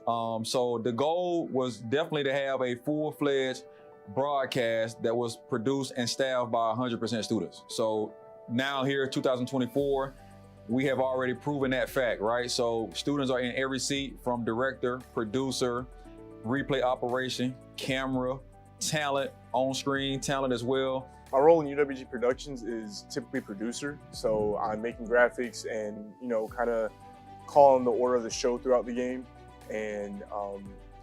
So the goal was definitely to have a full-fledged broadcast that was produced and staffed by 100% students. So now here in 2024, we have already proven that fact, right? So students are in every seat, from director, producer, replay operation, camera, talent, on-screen talent as well. My role in UWG Productions is typically producer. So I'm making graphics and, kind of calling the order of the show throughout the game. And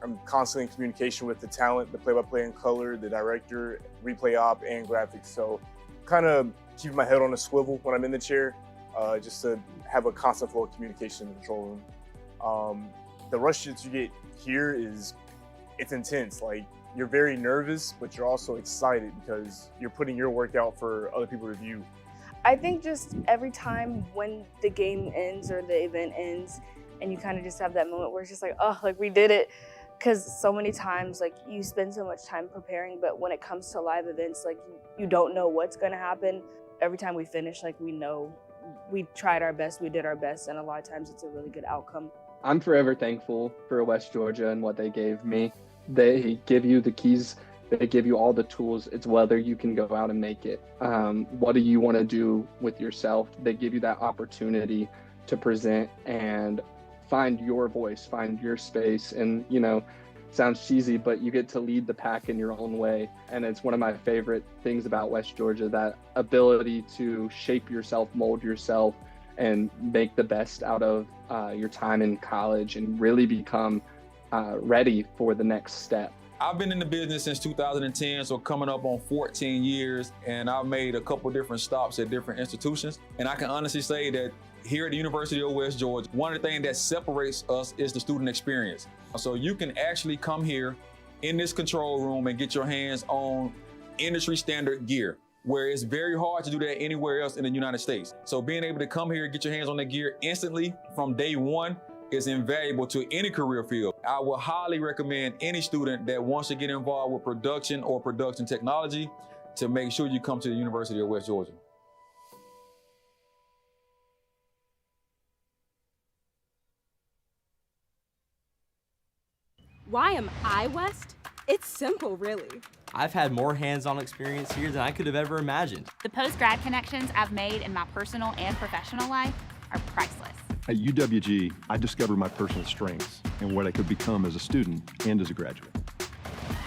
I'm constantly in communication with the talent, the play-by-play and color, the director, replay op, and graphics. So kind of keeping my head on a swivel when I'm in the chair, just to have a constant flow of communication in the control room. The rush that you get here it's intense. Like, you're very nervous, but you're also excited because you're putting your work out for other people to view. I think just every time when the game ends or the event ends, and you kind of just have that moment where it's just like, oh, like we did it. Because so many times, like, you spend so much time preparing, but when it comes to live events, like, you don't know what's gonna happen. Every time we finish, like, we know we tried our best, we did our best, and a lot of times it's a really good outcome. I'm forever thankful for West Georgia and what they gave me. They give you the keys, they give you all the tools. It's whether you can go out and make it. What do you want to do with yourself? They give you that opportunity to present and find your voice, find your space. And, sounds cheesy, but you get to lead the pack in your own way. And it's one of my favorite things about West Georgia, that ability to shape yourself, mold yourself, and make the best out of your time in college and really become ready for the next step. I've been in the business since 2010, so coming up on 14 years, and I've made a couple different stops at different institutions. And I can honestly say that here at the University of West Georgia, one of the things that separates us is the student experience. So you can actually come here in this control room and get your hands on industry standard gear, where it's very hard to do that anywhere else in the United States. So being able to come here and get your hands on that gear instantly from day one is invaluable to any career field. I would highly recommend any student that wants to get involved with production or production technology to make sure you come to the University of West Georgia. Why am I West? It's simple, really. I've had more hands-on experience here than I could have ever imagined. The post-grad connections I've made in my personal and professional life are priceless. At UWG, I discovered my personal strengths and what I could become as a student and as a graduate.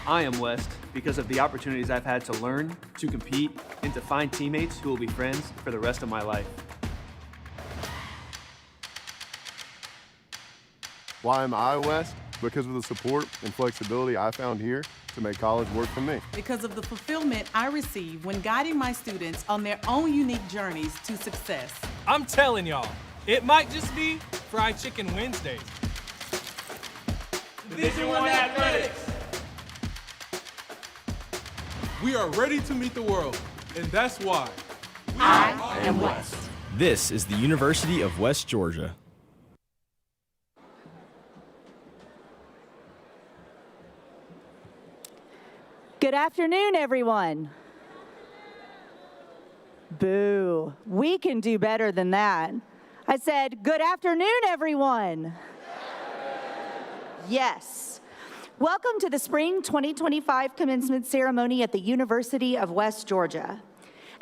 I am West because of the opportunities I've had to learn, to compete, and to find teammates who will be friends for the rest of my life. Why am I West? Because of the support and flexibility I found here to make college work for me. Because of the fulfillment I receive when guiding my students on their own unique journeys to success. I'm telling y'all, it might just be Fried Chicken Wednesdays. Division I Athletics. We are ready to meet the world, and that's why I am West. This is the University of West Georgia. Good afternoon, everyone. Boo. We can do better than that. I said, good afternoon, everyone. Yes. Welcome to the Spring 2025 Commencement Ceremony at the University of West Georgia.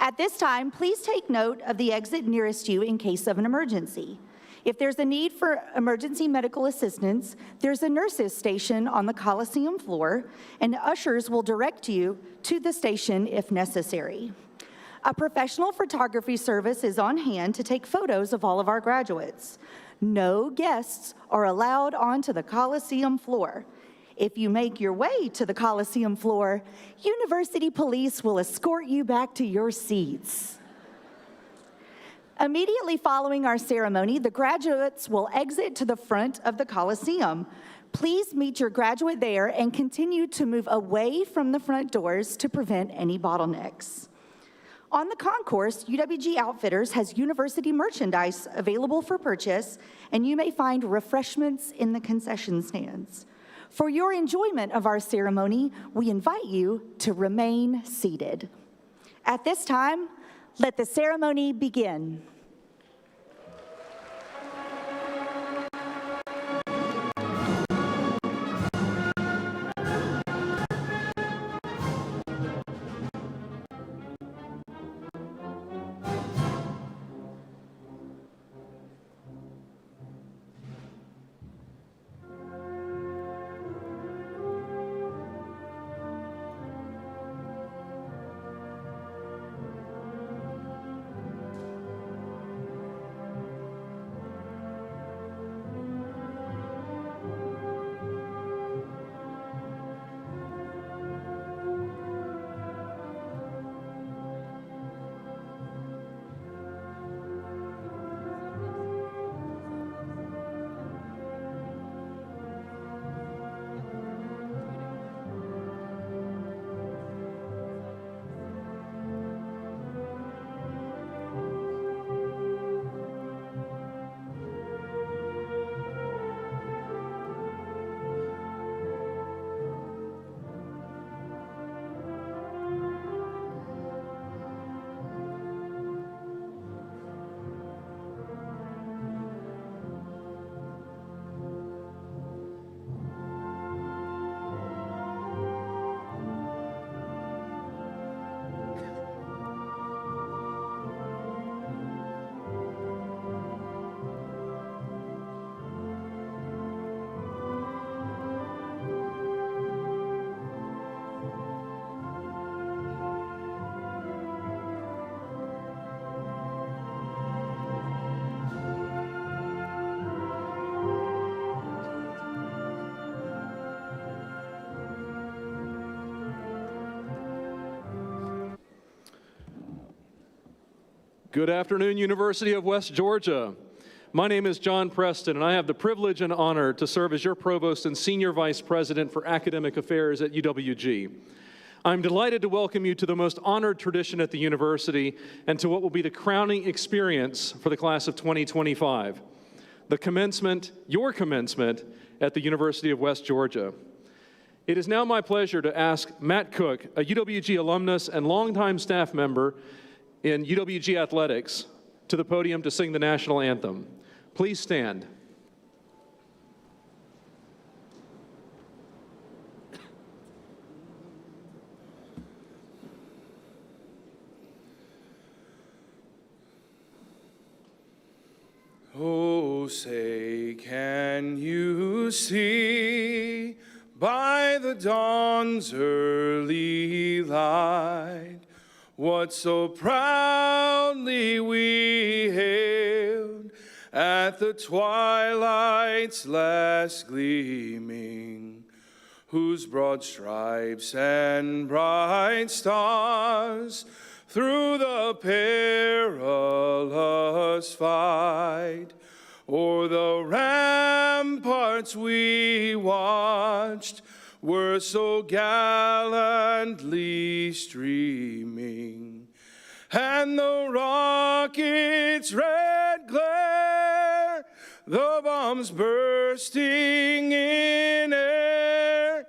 At this time, please take note of the exit nearest you in case of an emergency. If there's a need for emergency medical assistance, there's a nurses station on the Coliseum floor, and ushers will direct you to the station if necessary. A professional photography service is on hand to take photos of all of our graduates. No guests are allowed onto the Coliseum floor. If you make your way to the Coliseum floor, University Police will escort you back to your seats. Immediately following our ceremony, the graduates will exit to the front of the Coliseum. Please meet your graduate there and continue to move away from the front doors to prevent any bottlenecks. On the concourse, UWG Outfitters has university merchandise available for purchase, and you may find refreshments in the concession stands. For your enjoyment of our ceremony, we invite you to remain seated. At this time, let the ceremony begin. Good afternoon, University of West Georgia. My name is John Preston, and I have the privilege and honor to serve as your Provost and Senior Vice President for Academic Affairs at UWG. I'm delighted to welcome you to the most honored tradition at the university and to what will be the crowning experience for the class of 2025, the commencement, your commencement, at the University of West Georgia. It is now my pleasure to ask Matt Cook, a UWG alumnus and longtime staff member in UWG Athletics, to the podium to sing the national anthem. Please stand. Oh, say, can you see by the dawn's early light what so proudly we hailed at the twilight's last gleaming, whose broad stripes and bright stars through the perilous fight o'er the ramparts we watched were so gallantly streaming, and the rocket's red glare, the bombs bursting in air,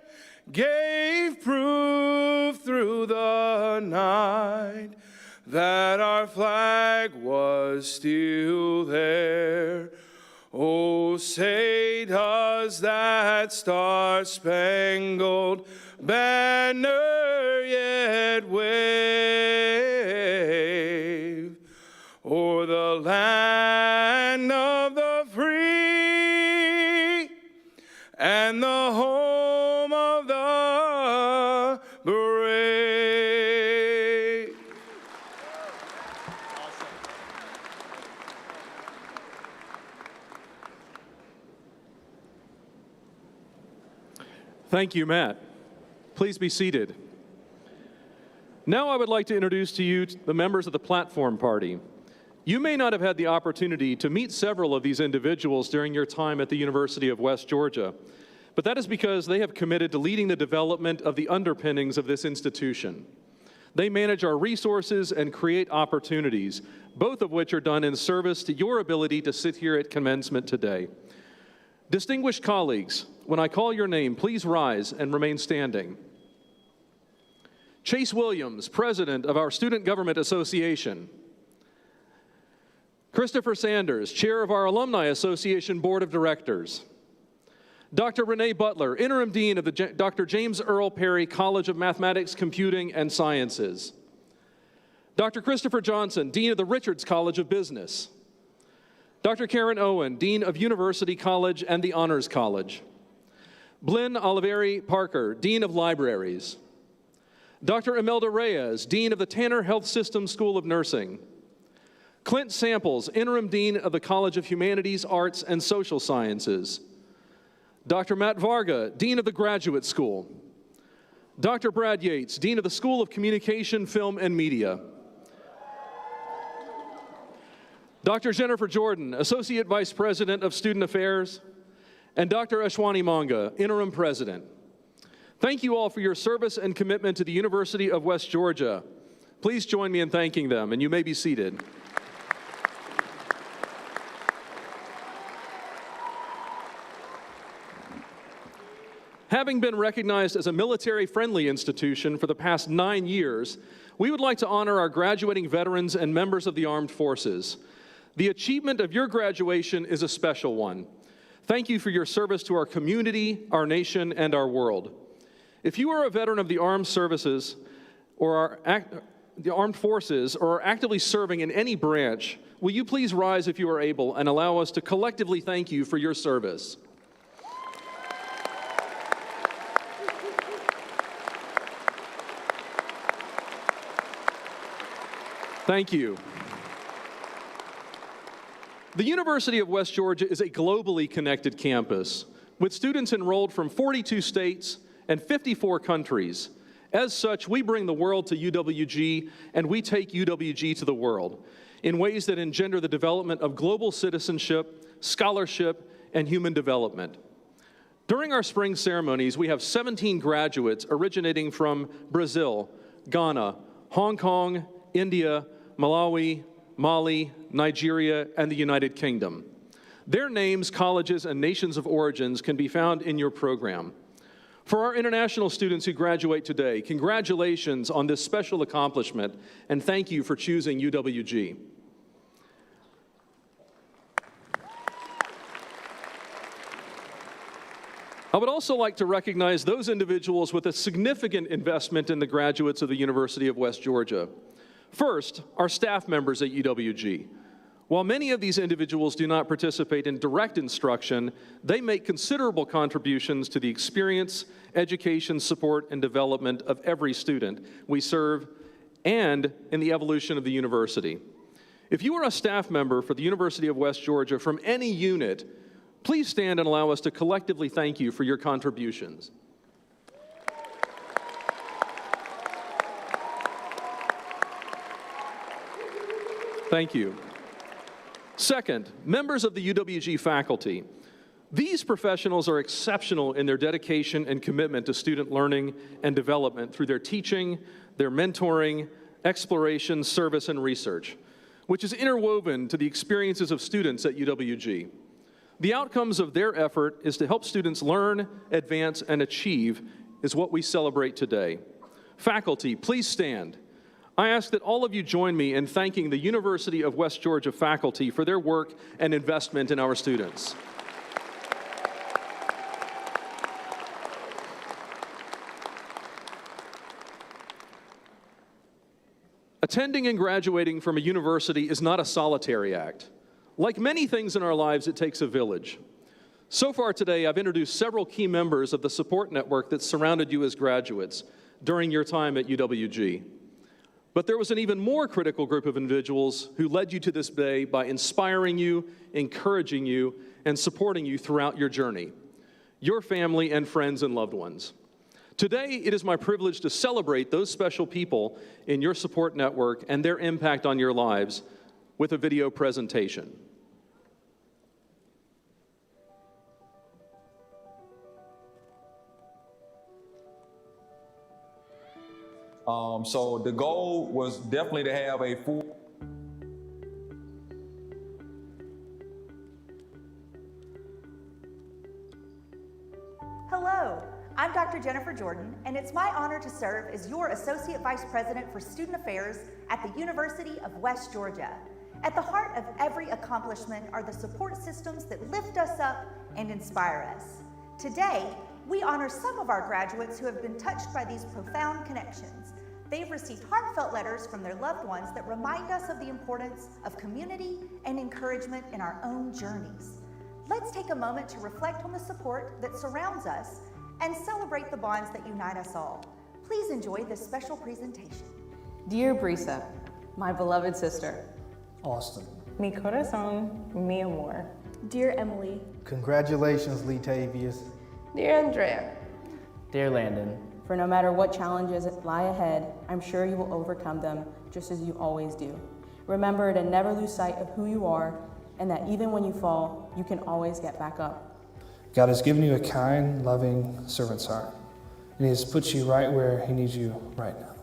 gave proof through the night that our flag was still there. Oh, say does that star-spangled banner yet wave o'er the land of the free and the home of the brave? Thank you, Matt. Please be seated. Now I would like to introduce to you the members of the Platform Party. You may not have had the opportunity to meet several of these individuals during your time at the University of West Georgia, but that is because they have committed to leading the development of the underpinnings of this institution. They manage our resources and create opportunities, both of which are done in service to your ability to sit here at commencement today. Distinguished colleagues, when I call your name, please rise and remain standing. Chase Williams, President of our Student Government Association. Christopher Sanders, Chair of our Alumni Association Board of Directors. Dr. Renee Butler, Interim Dean of the Dr. James Earl Perry College of Mathematics, Computing, and Sciences. Dr. Christopher Johnson, Dean of the Richards College of Business. Dr. Karen Owen, Dean of University College and the Honors College. Blynn Oliveri Parker, Dean of Libraries. Dr. Imelda Reyes, Dean of the Tanner Health System School of Nursing. Clint Samples, Interim Dean of the College of Humanities, Arts, and Social Sciences. Dr. Matt Varga, Dean of the Graduate School. Dr. Brad Yates, Dean of the School of Communication, Film, and Media. Dr. Jennifer Jordan, Associate Vice President of Student Affairs, and Dr. Ashwani Manga, Interim President. Thank you all for your service and commitment to the University of West Georgia. Please join me in thanking them, and you may be seated. Having been recognized as a military-friendly institution for the past 9 years, we would like to honor our graduating veterans and members of the armed forces. The achievement of your graduation is a special one. Thank you for your service to our community, our nation, and our world. If you are a veteran of the armed services or the armed forces or are actively serving in any branch, will you please rise if you are able and allow us to collectively thank you for your service. Thank you. The University of West Georgia is a globally connected campus with students enrolled from 42 states and 54 countries. As such, we bring the world to UWG and we take UWG to the world. in ways that engender the development of global citizenship, scholarship, and human development. During our spring ceremonies, we have 17 graduates originating from Brazil, Ghana, Hong Kong, India, Malawi, Mali, Nigeria, and the United Kingdom. Their names, colleges, and nations of origins can be found in your program. For our international students who graduate today, congratulations on this special accomplishment, and thank you for choosing UWG. I would also like to recognize those individuals with a significant investment in the graduates of the University of West Georgia. First, our staff members at UWG. While many of these individuals do not participate in direct instruction, they make considerable contributions to the experience, education, support, and development of every student we serve and in the evolution of the university. If you are a staff member for the University of West Georgia from any unit, please stand and allow us to collectively thank you for your contributions. Thank you. Second, members of the UWG faculty. These professionals are exceptional in their dedication and commitment to student learning and development through their teaching, their mentoring, exploration, service, and research, which is interwoven to the experiences of students at UWG. The outcomes of their effort is to help students learn, advance, and achieve is what we celebrate today. Faculty, please stand. I ask that all of you join me in thanking the University of West Georgia faculty for their work and investment in our students. Attending and graduating from a university is not a solitary act. Like many things in our lives, it takes a village. So far today, I've introduced several key members of the support network that surrounded you as graduates during your time at UWG. But there was an even more critical group of individuals who led you to this day by inspiring you, encouraging you, and supporting you throughout your journey, your family and friends and loved ones. Today, it is my privilege to celebrate those special people in your support network and their impact on your lives with a video presentation. So the goal was definitely to have a full. Hello, I'm Dr. Jennifer Jordan, and it's my honor to serve as your Associate Vice President for Student Affairs at the University of West Georgia. At the heart of every accomplishment are the support systems that lift us up and inspire us. Today, we honor some of our graduates who have been touched by these profound connections. They've received heartfelt letters from their loved ones that remind us of the importance of community and encouragement in our own journeys. Let's take a moment to reflect on the support that surrounds us and celebrate the bonds that unite us all. Please enjoy this special presentation. Dear Brisa, my beloved sister. Austin. Mi corazón, mi amor. Dear Emily. Congratulations, Latavius. Dear Andrea. Dear Landon. For no matter what challenges lie ahead, I'm sure you will overcome them just as you always do. Remember to never lose sight of who you are, and that even when you fall, you can always get back up. God has given you a kind, loving servant's heart, and He has put you right where He needs you right now.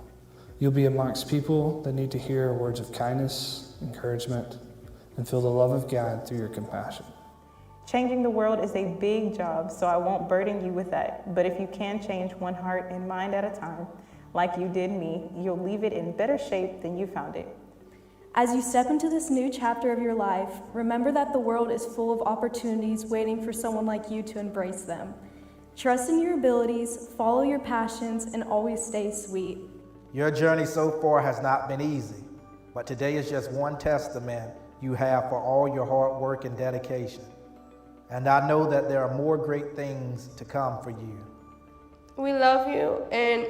You'll be amongst people that need to hear words of kindness, encouragement, and feel the love of God through your compassion. Changing the world is a big job, so I won't burden you with that. But if you can change one heart and mind at a time, like you did me, you'll leave it in better shape than you found it. As you step into this new chapter of your life, remember that the world is full of opportunities waiting for someone like you to embrace them. Trust in your abilities, follow your passions, and always stay sweet. Your journey so far has not been easy, but today is just one testament you have for all your hard work and dedication. And I know that there are more great things to come for you. We love you, and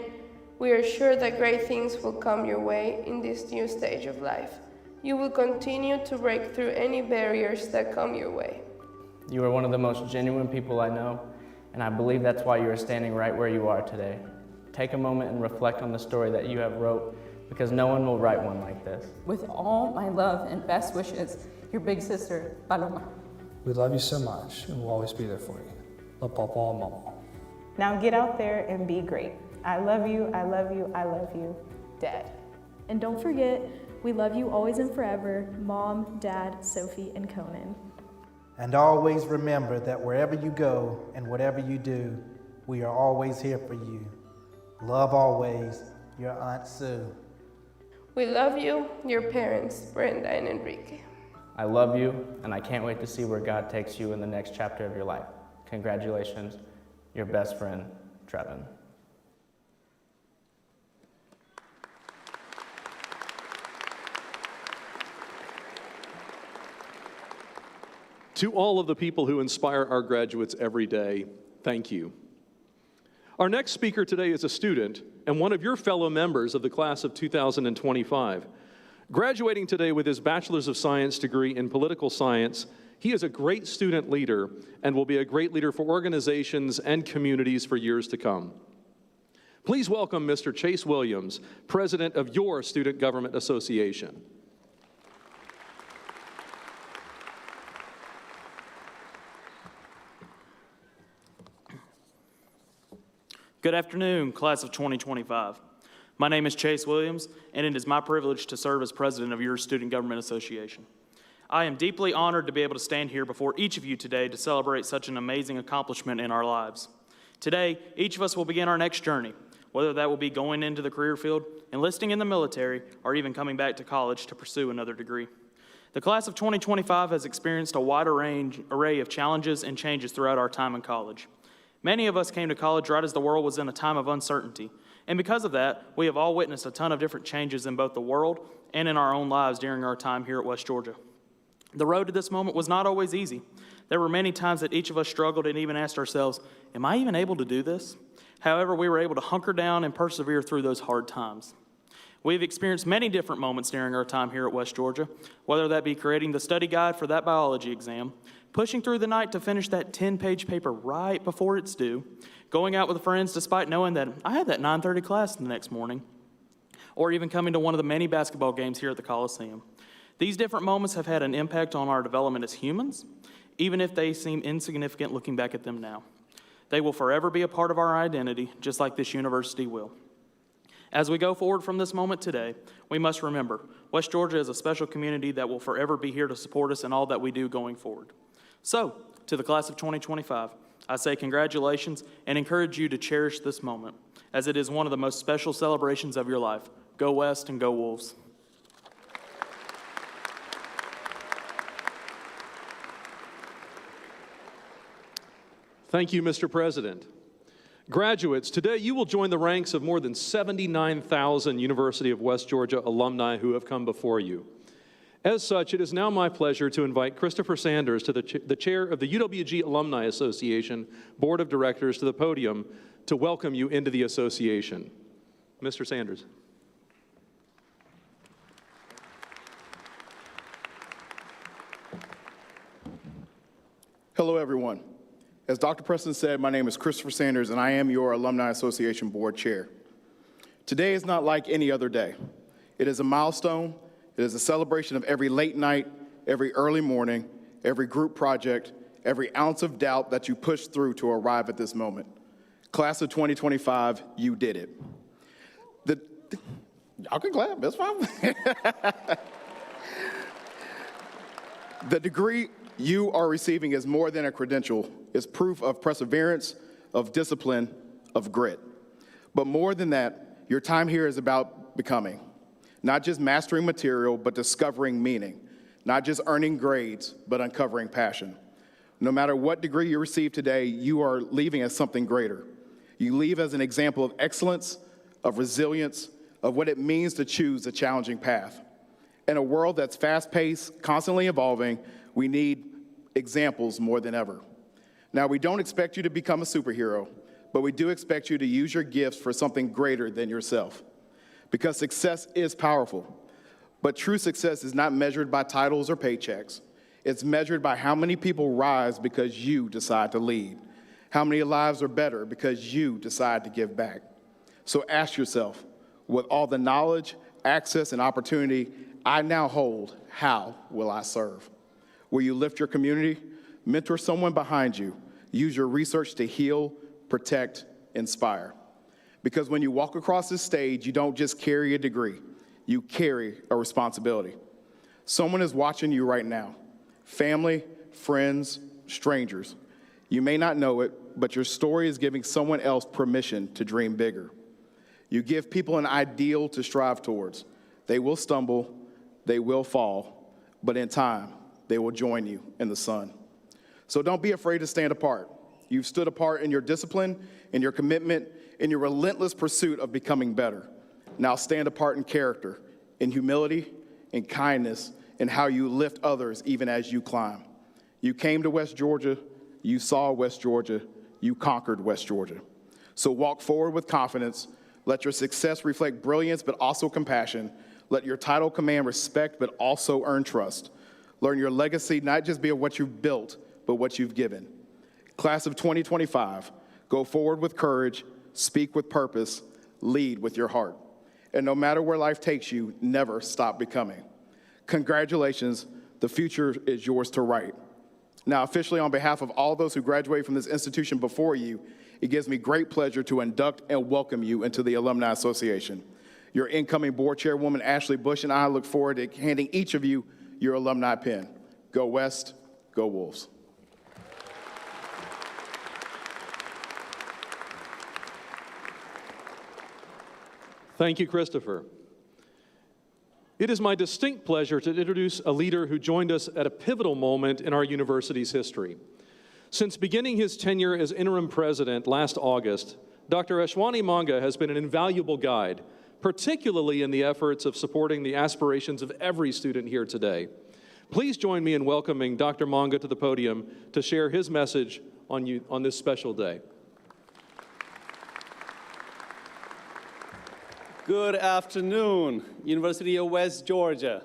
we are sure that great things will come your way in this new stage of life. You will continue to break through any barriers that come your way. You are one of the most genuine people I know, and I believe that's why you are standing right where you are today. Take a moment and reflect on the story that you have wrote because no one will write one like this. With all my love and best wishes, your big sister, Alumni. We love you so much, and we'll always be there for you. Love Papa and Mama. Now get out there and be great. I love you, I love you, I love you, Dad. And don't forget, we love you always and forever, Mom, Dad, Sophie, and Conan. And always remember that wherever you go and whatever you do, we are always here for you. Love always, your Aunt Sue. We love you, your parents, Brenda and Enrique. I love you, and I can't wait to see where God takes you in the next chapter of your life. Congratulations, your best friend, Trevin. To all of the people who inspire our graduates every day, thank you. Our next speaker today is a student and one of your fellow members of the class of 2025. Graduating today with his Bachelor's of Science degree in Political Science, he is a great student leader and will be a great leader for organizations and communities for years to come. Please welcome Mr. Chase Williams, President of your Student Government Association. Good afternoon, class of 2025. My name is Chase Williams, and it is my privilege to serve as president of your Student Government Association. I am deeply honored to be able to stand here before each of you today to celebrate such an amazing accomplishment in our lives. Today, each of us will begin our next journey, whether that will be going into the career field, enlisting in the military, or even coming back to college to pursue another degree. The class of 2025 has experienced a wide array of challenges and changes throughout our time in college. Many of us came to college right as the world was in a time of uncertainty, and because of that, we have all witnessed a ton of different changes in both the world and in our own lives during our time here at West Georgia. The road to this moment was not always easy. There were many times that each of us struggled and even asked ourselves, am I even able to do this? However, we were able to hunker down and persevere through those hard times. We've experienced many different moments during our time here at West Georgia, whether that be creating the study guide for that biology exam, pushing through the night to finish that 10-page paper right before it's due, going out with friends despite knowing that I had that 9:30 class the next morning, or even coming to one of the many basketball games here at the Coliseum. These different moments have had an impact on our development as humans, even if they seem insignificant looking back at them now. They will forever be a part of our identity, just like this university will. As we go forward from this moment today, we must remember, West Georgia is a special community that will forever be here to support us in all that we do going forward. So, to the class of 2025, I say congratulations and encourage you to cherish this moment, as it is one of the most special celebrations of your life. Go West and go Wolves. Thank you, Mr. President. Graduates, today you will join the ranks of more than 79,000 University of West Georgia alumni who have come before you. As such, it is now my pleasure to invite Christopher Sanders, to the chair of the UWG Alumni Association Board of Directors, to the podium to welcome you into the association. Mr. Sanders. Hello, everyone. As Dr. Preston said, my name is Christopher Sanders, and I am your Alumni Association Board Chair. Today is not like any other day. It is a milestone. It is a celebration of every late night, every early morning, every group project, every ounce of doubt that you pushed through to arrive at this moment. Class of 2025, you did it. Y'all can clap, that's fine. The degree you are receiving is more than a credential. It's proof of perseverance, of discipline, of grit. But more than that, your time here is about becoming. Not just mastering material, but discovering meaning. Not just earning grades, but uncovering passion. No matter what degree you receive today, you are leaving as something greater. You leave as an example of excellence, of resilience, of what it means to choose a challenging path. In a world that's fast-paced, constantly evolving, we need examples more than ever. Now, we don't expect you to become a superhero, but we do expect you to use your gifts for something greater than yourself. Because success is powerful, but true success is not measured by titles or paychecks. It's measured by how many people rise because you decide to lead. How many lives are better because you decide to give back. So ask yourself, with all the knowledge, access, and opportunity I now hold, how will I serve? Will you lift your community, mentor someone behind you, use your research to heal, protect, inspire? Because when you walk across this stage, you don't just carry a degree, you carry a responsibility. Someone is watching you right now. Family, friends, strangers. You may not know it, but your story is giving someone else permission to dream bigger. You give people an ideal to strive towards. They will stumble, they will fall, but in time, they will join you in the sun. So don't be afraid to stand apart. You've stood apart in your discipline, in your commitment, in your relentless pursuit of becoming better. Now stand apart in character, in humility, in kindness, in how you lift others even as you climb. You came to West Georgia, you saw West Georgia, you conquered West Georgia. So walk forward with confidence. Let your success reflect brilliance, but also compassion. Let your title command respect, but also earn trust. Learn your legacy not just be of what you've built, but what you've given. Class of 2025, go forward with courage, speak with purpose, lead with your heart. And no matter where life takes you, never stop becoming. Congratulations, the future is yours to write. Now, officially on behalf of all those who graduate from this institution before you, it gives me great pleasure to induct and welcome you into the Alumni Association. Your incoming board chairwoman, Ashley Bush, and I look forward to handing each of you your alumni pin. Go West, go Wolves. Thank you, Christopher. It is my distinct pleasure to introduce a leader who joined us at a pivotal moment in our university's history. Since beginning his tenure as interim president last August, Dr. Ashwani Manga has been an invaluable guide, particularly in the efforts of supporting the aspirations of every student here today. Please join me in welcoming Dr. Manga to the podium to share his message on this special day. Good afternoon, University of West Georgia.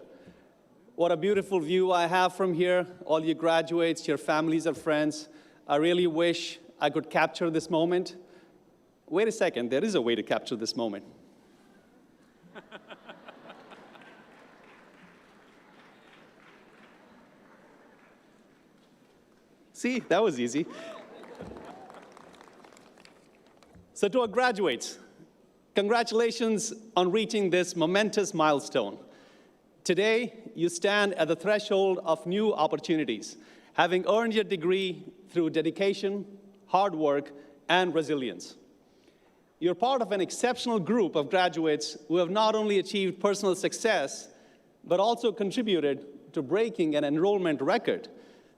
What a beautiful view I have from here. All you graduates, your families and friends. I really wish I could capture this moment. Wait a second, there is a way to capture this moment. See, that was easy. So to our graduates, congratulations on reaching this momentous milestone. Today, you stand at the threshold of new opportunities, having earned your degree through dedication, hard work, and resilience. You're part of an exceptional group of graduates who have not only achieved personal success, but also contributed to breaking an enrollment record.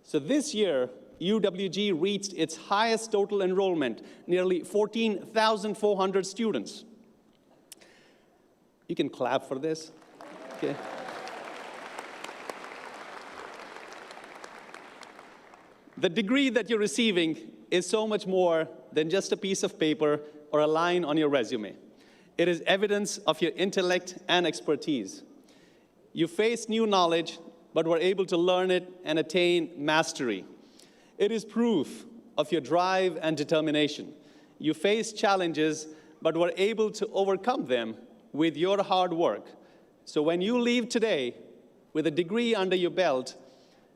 So this year, UWG reached its highest total enrollment, nearly 14,400 students. You can clap for this. Okay. The degree that you're receiving is so much more than just a piece of paper or a line on your resume. It is evidence of your intellect and expertise. You faced new knowledge, but were able to learn it and attain mastery. It is proof of your drive and determination. You faced challenges, but were able to overcome them with your hard work. So when you leave today with a degree under your belt,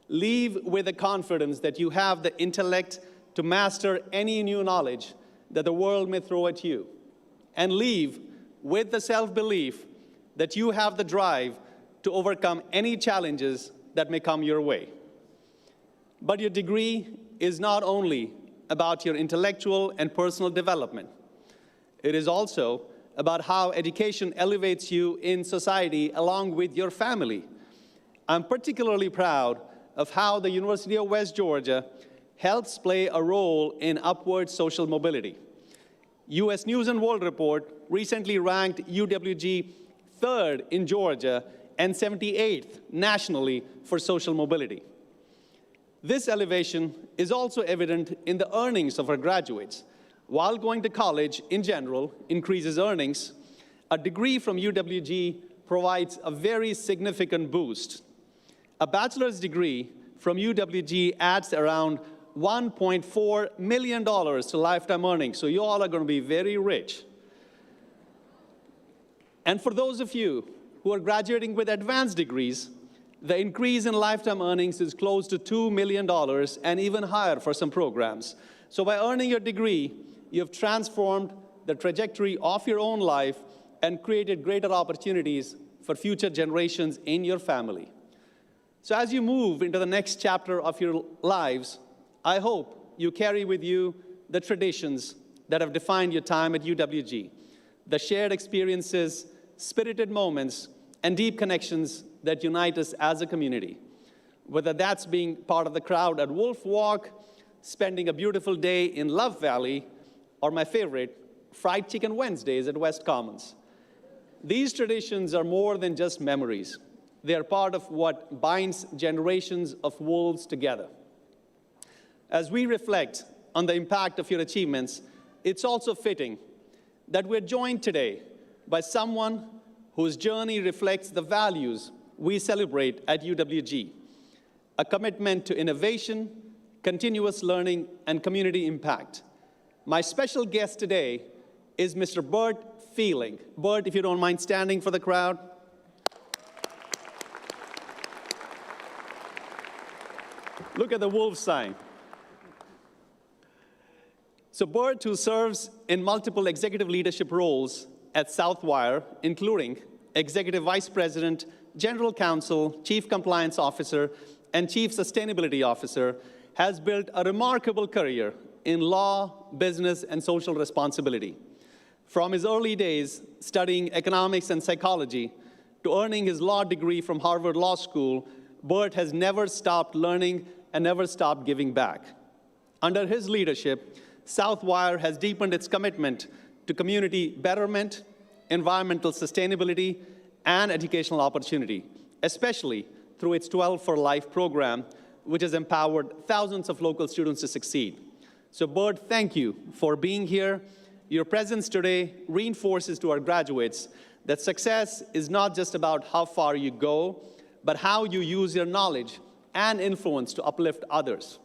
leave with the confidence that you have the intellect to master any new knowledge that the world may throw at you. And leave with the self-belief that you have the drive to overcome any challenges that may come your way. But your degree is not only about your intellectual and personal development. It is also about how education elevates you in society along with your family. I'm particularly proud of how the University of West Georgia helps play a role in upward social mobility. US News & World Report recently ranked UWG 3rd in Georgia and 78th nationally for social mobility. This elevation is also evident in the earnings of our graduates. While going to college in general increases earnings, a degree from UWG provides a very significant boost. A bachelor's degree from UWG adds around $1.4 million to lifetime earnings, so you all are going to be very rich. And for those of you who are graduating with advanced degrees, the increase in lifetime earnings is close to $2 million and even higher for some programs. So by earning your degree, you have transformed the trajectory of your own life and created greater opportunities for future generations in your family. So as you move into the next chapter of your lives, I hope you carry with you the traditions that have defined your time at UWG, the shared experiences, spirited moments, and deep connections that unite us as a community. Whether that's being part of the crowd at Wolf Walk, spending a beautiful day in Love Valley, or my favorite, Fried Chicken Wednesdays at West Commons. These traditions are more than just memories. They are part of what binds generations of wolves together. As we reflect on the impact of your achievements, it's also fitting that we're joined today by someone whose journey reflects the values we celebrate at UWG, a commitment to innovation, continuous learning, and community impact. My special guest today is Mr. Bert Feeling. Bert, if you don't mind standing for the crowd. Look at the wolf sign. So Bert, who serves in multiple executive leadership roles at Southwire, including Executive Vice President, General Counsel, Chief Compliance Officer, and Chief Sustainability Officer, has built a remarkable career in law, business, and social responsibility. From his early days studying economics and psychology to earning his law degree from Harvard Law School, Bert has never stopped learning and never stopped giving back. Under his leadership, Southwire has deepened its commitment to community betterment, environmental sustainability, and educational opportunity, especially through its 12 for Life program, which has empowered thousands of local students to succeed. So Bert, thank you for being here. Your presence today reinforces to our graduates that success is not just about how far you go, but how you use your knowledge and influence to uplift others.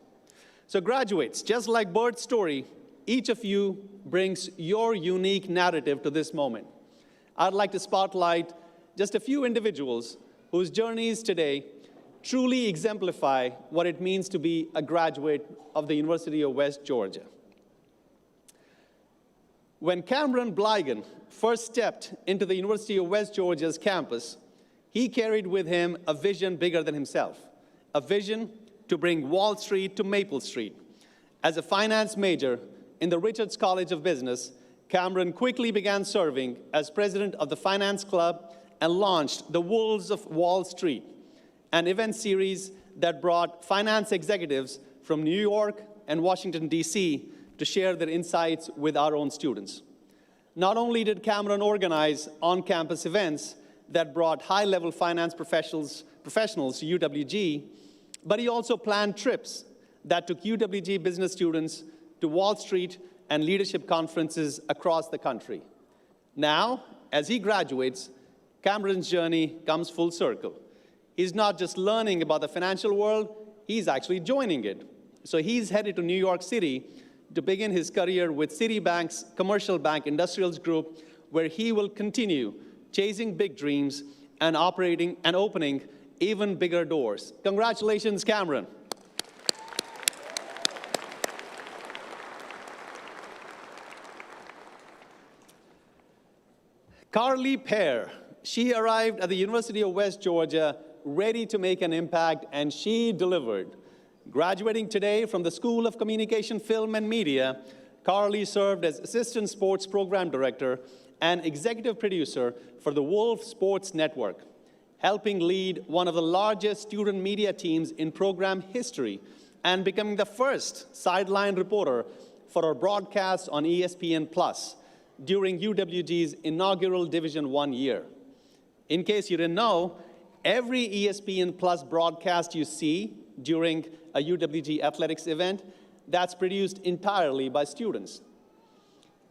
So graduates, just like Bert's story, each of you brings your unique narrative to this moment. I'd like to spotlight just a few individuals whose journeys today truly exemplify what it means to be a graduate of the University of West Georgia. When Cameron Blygan first stepped into the University of West Georgia's campus, he carried with him a vision bigger than himself, a vision to bring Wall Street to Maple Street. As a finance major in the Richards College of Business, Cameron quickly began serving as president of the Finance Club and launched the Wolves of Wall Street, an event series that brought finance executives from New York and Washington, D.C. to share their insights with our own students. Not only did Cameron organize on-campus events that brought high-level finance professionals to UWG, but he also planned trips that took UWG business students to Wall Street and leadership conferences across the country. Now, as he graduates, Cameron's journey comes full circle. He's not just learning about the financial world, he's actually joining it. So he's headed to New York City to begin his career with Citibank's Commercial Bank Industrials Group, where he will continue chasing big dreams and opening even bigger doors. Congratulations, Cameron. Carly Pear, she arrived at the University of West Georgia ready to make an impact, and she delivered. Graduating today from the School of Communication, Film, and Media, Carly served as Assistant Sports Program Director and Executive Producer for the Wolf Sports Network, helping lead one of the largest student media teams in program history and becoming the first sideline reporter for a broadcast on ESPN+ during UWG's inaugural Division I year. In case you didn't know, every ESPN+ broadcast you see during a UWG athletics event, that's produced entirely by students.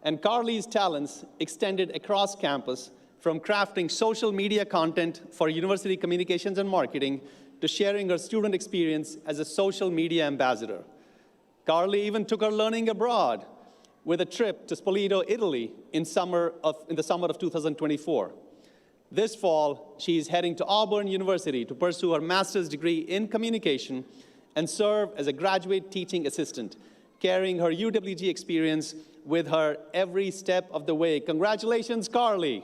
And Carly's talents extended across campus, from crafting social media content for university communications and marketing to sharing her student experience as a social media ambassador. Carly even took her learning abroad with a trip to Spoleto, Italy in the summer of 2024. This fall, she is heading to Auburn University to pursue her master's degree in communication and serve as a graduate teaching assistant, carrying her UWG experience with her every step of the way. Congratulations, Carly.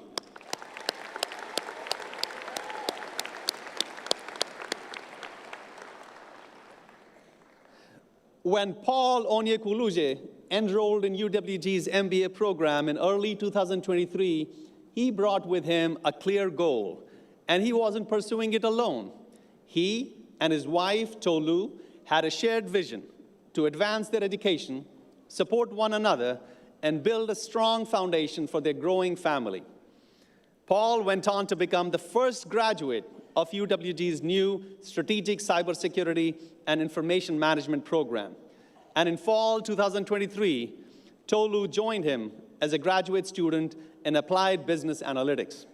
When Paul Onyekwuluje enrolled in UWG's MBA program in early 2023, he brought with him a clear goal, and he wasn't pursuing it alone. He and his wife, Tolu, had a shared vision to advance their education, support one another, and build a strong foundation for their growing family. Paul went on to become the first graduate of UWG's new Strategic Cybersecurity and Information Management program. And in fall 2023, Tolu joined him as a graduate student in Applied Business Analytics.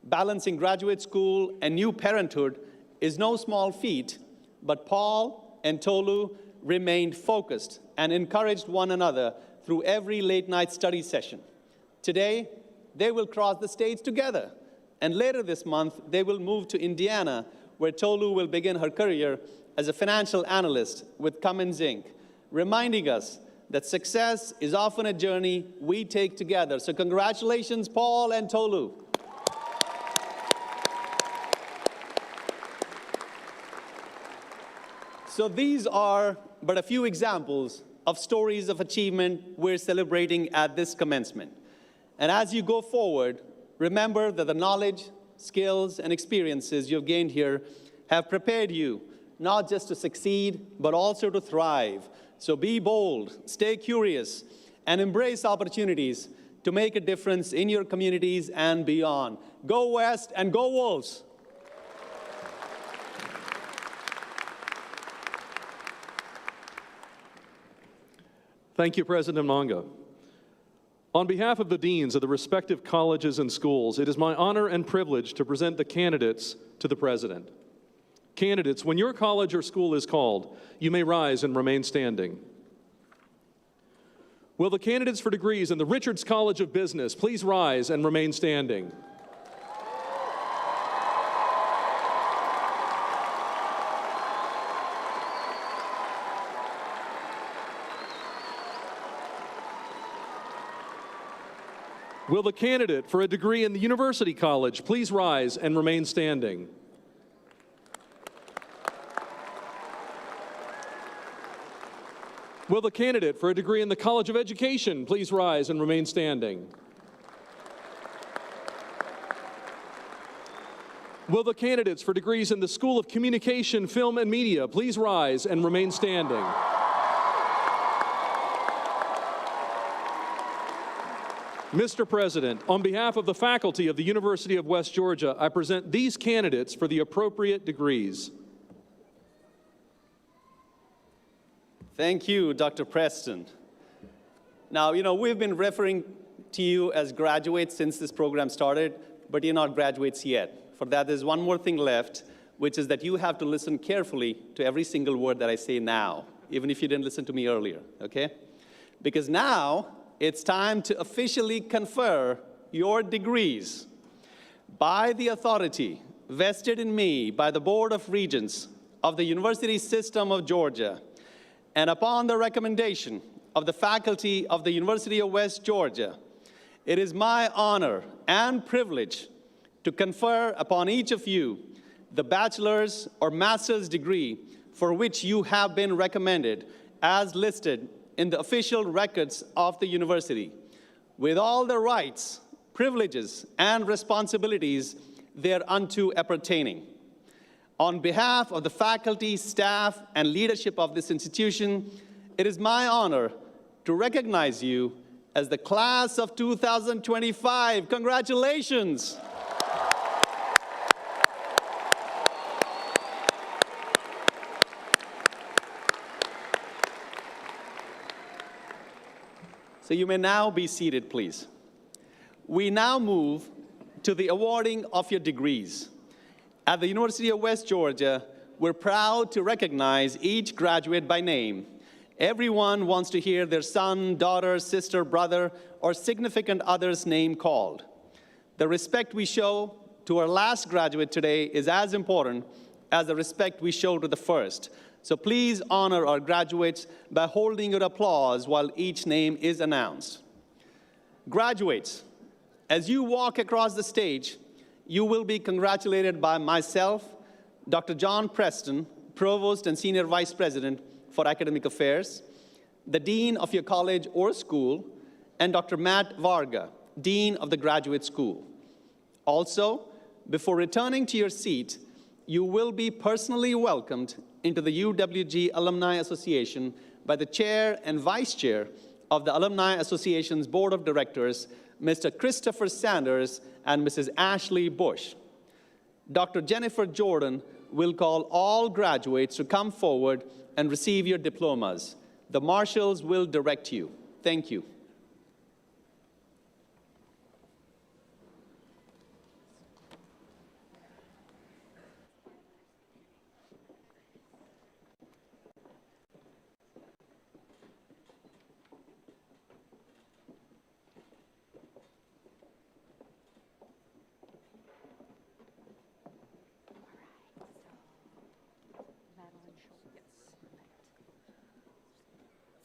Balancing graduate school and new parenthood is no small feat, but Paul and Tolu remained focused and encouraged one another through every late-night study session. Today, they will cross the stage together, and later this month, they will move to Indiana, where Tolu will begin her career as a financial analyst with Commencement, reminding us that success is often a journey we take together. So congratulations, Paul and Tolu. So these are but a few examples of stories of achievement we're celebrating at this commencement. And as you go forward, remember that the knowledge, skills, and experiences you've gained here have prepared you not just to succeed, but also to thrive. So be bold, stay curious, and embrace opportunities to make a difference in your communities and beyond. Go West and go Wolves! Thank you, President Monga. On behalf of the deans of the respective colleges and schools, it is my honor and privilege to present the candidates to the President. Candidates, when your college or school is called, you may rise and remain standing. Will the candidates for degrees in the Richards College of Business please rise and remain standing? Will the candidate for a degree in the University College please rise and remain standing? Will the candidate for a degree in the College of Education please rise and remain standing? Will the candidates for degrees in the School of Communication, Film, and Media please rise and remain standing? Mr. President, on behalf of the faculty of the University of West Georgia, I present these candidates for the appropriate degrees. Thank you, Dr. Preston. Now, we've been referring to you as graduates since this program started, but you're not graduates yet. For that, there's one more thing left, which is that you have to listen carefully to every single word that I say now, even if you didn't listen to me earlier, okay? Because now, it's time to officially confer your degrees. By the authority vested in me by the Board of Regents of the University System of Georgia, and upon the recommendation of the faculty of the University of West Georgia, it is my honor and privilege to confer upon each of you the bachelor's or master's degree for which you have been recommended as listed in the official records of the university, with all the rights, privileges, and responsibilities thereunto appertaining. On behalf of the faculty, staff, and leadership of this institution, it is my honor to recognize you as the class of 2025. Congratulations! So you may now be seated, please. We now move to the awarding of your degrees. At the University of West Georgia, we're proud to recognize each graduate by name. Everyone wants to hear their son, daughter, sister, brother, or significant other's name called. The respect we show to our last graduate today is as important as the respect we show to the first. So please honor our graduates by holding your applause while each name is announced. Graduates, as you walk across the stage, you will be congratulated by myself, Dr. John Preston, Provost and Senior Vice President for Academic Affairs, the Dean of your college or school, and Dr. Matt Varga, Dean of the Graduate School. Also, before returning to your seat, you will be personally welcomed into the UWG Alumni Association by the Chair and Vice Chair of the Alumni Association's Board of Directors, Mr. Christopher Sanders and Mrs. Ashley Bush. Dr. Jennifer Jordan will call all graduates to come forward and receive your diplomas. The marshals will direct you. Thank you.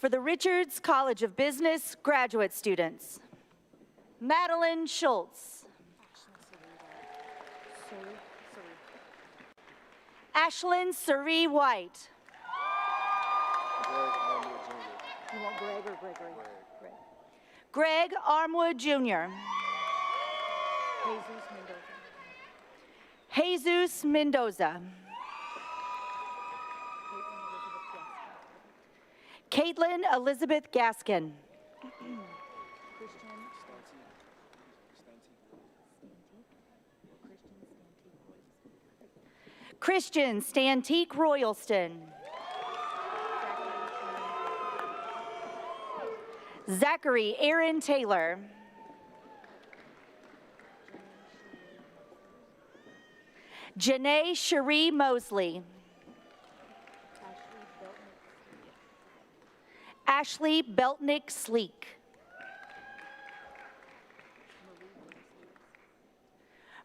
For the Richards College of Business graduate students, Madeline Schultz. Ashlyn Cerie White. You want Greg or Gregory? Greg Armwood Jr. Jesus Mendoza. Caitlin Elizabeth Gaskin. Christian Stantique Royalston. Zachary Aaron Taylor. Janae Cherie Mosley. Ashley Beltnick Sleek.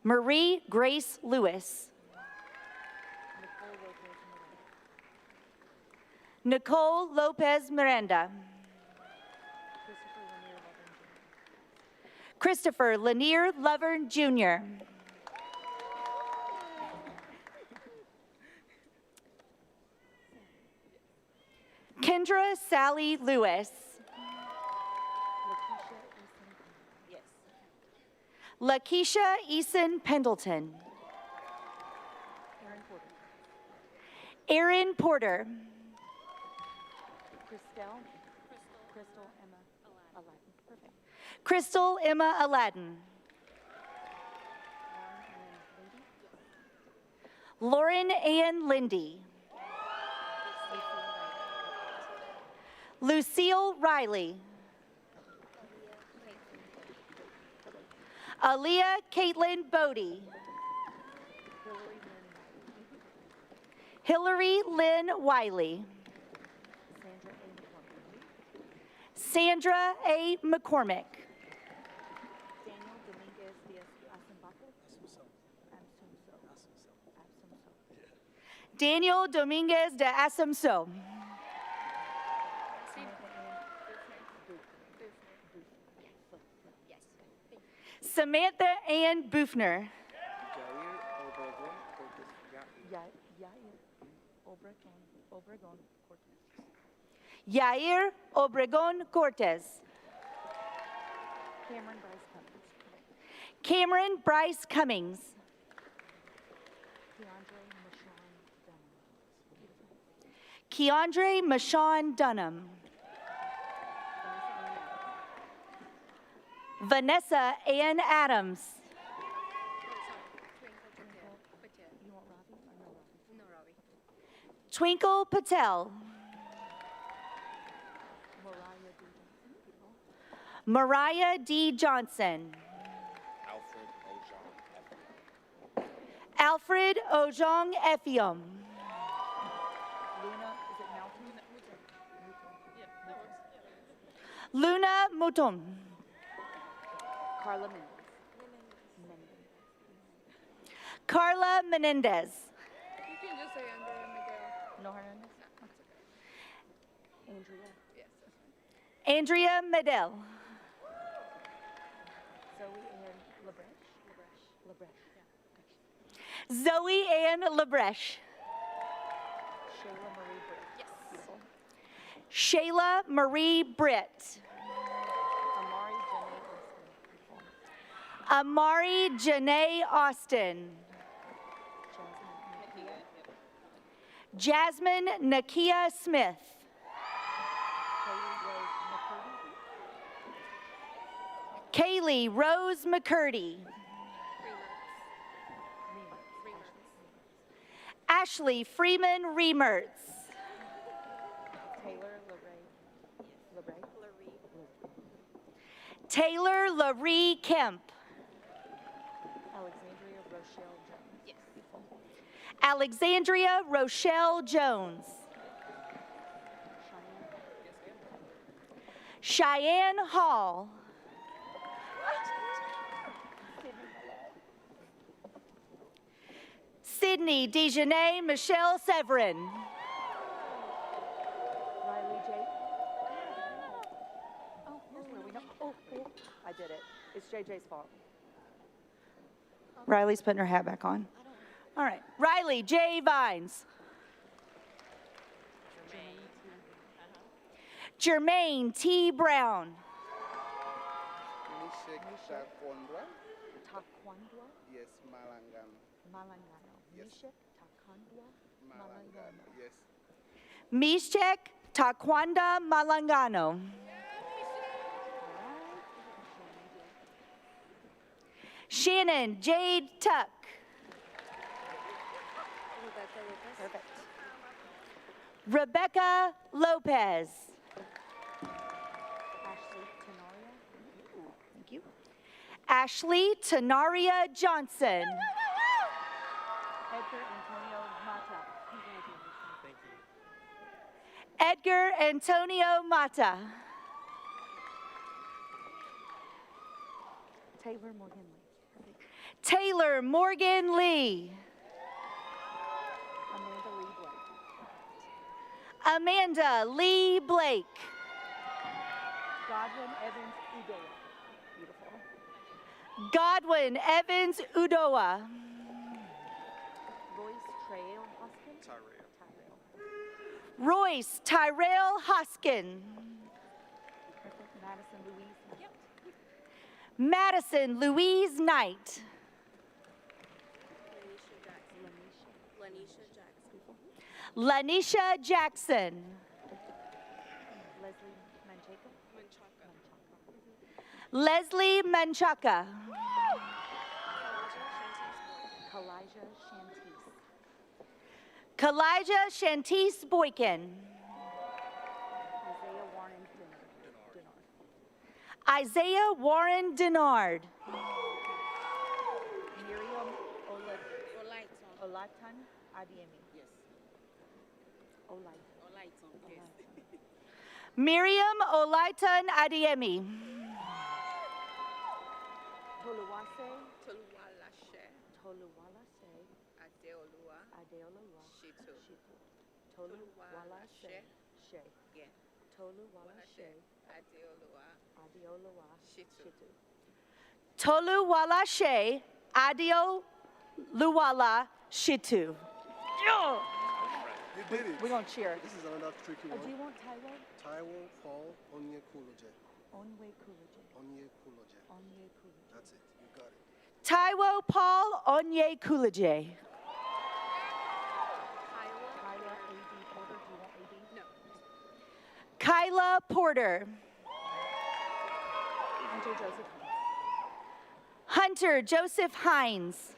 Marie Grace Lewis. Nicole Lopez Miranda. Christopher Lanier Lovern Jr. Kendra Sally Lewis. Lakeisha Eason Pendleton. Erin Porter. Crystal Emma Aladdin. Lauren Ann Lindy. Lucille Riley. Aaliyah Caitlin Bodie. Hillary Lynn Wiley. Sandra A. McCormick. Daniel Dominguez de Assumpção. Samantha Ann Bufner. Yair Obregon Cortez. Cameron Bryce Cummings. Keandre Mashawn Dunham. Vanessa Ann Adams. Twinkle Patel. Mariah D. Johnson. Alfred Ojong Effium. Luna Mouton. Carla Carla Menendez. You can just say Andrea Miguel. No Hernandez? Andrea. Yes, that's fine. Andrea Medell. Zoe Ann Labresh. Shayla Marie Britt. Amari Janae Austin. Jasmine Nakia Smith. Kaylee Rose McCurdy. Ashley Freeman Remertz. Taylor Laree Kemp. Alexandria Rochelle Jones. Cheyenne Hall. Sydney Dejanay Michelle Severin. Riley J. Oh, here's where we know. Oh, I did it. It's JJ's fault. Riley's putting her hat back on. All right. Riley J. Vines. Jermaine T. Brown. Taekwondo? Yes, Malangano. Yes. Mishek Taekwondo Malangano. Shannon Jade Tuck. Perfect. Rebecca Lopez. Thank you. Ashley Tenaria Johnson. Edgar Antonio Mata. Edgar Antonio Mata. Taylor Morgan Lee. Taylor Morgan Lee. Amanda Lee Blake. Godwin Evans Udoa. Beautiful. Godwin Evans Udoa. Royce Trail Hoskin. Royce Tyrell Hoskin. Madison Louise Knight. Madison Louise Knight. Lanisha Jackson. Leslie Manchaka. Kalijah Shantice Boykin. Isaiah Warren Denard. Miriam Olaitan Adiemi. Yes. Olaitan. Yes. Miriam Olaitan Adiemi. Toluwase. Adeolua. Shitu. Toluwalase. She. Yeah. Toluwalase. Adeolua. Shitu. Toluwalashe Adio Luwala Shitu. You did it. We're going to cheer. This is another tricky one. Do you want Taiwo? Taiwo Paul Onyekuluje. Onyekuluje. Onyekuluje. Onyekuluje. That's it. You got it. Taiwo Paul Onye Kulije. Kyla A.D. Porter. Do you want A.D.? No. Kyla Porter. Hunter Joseph Hines. Hunter Joseph Hines.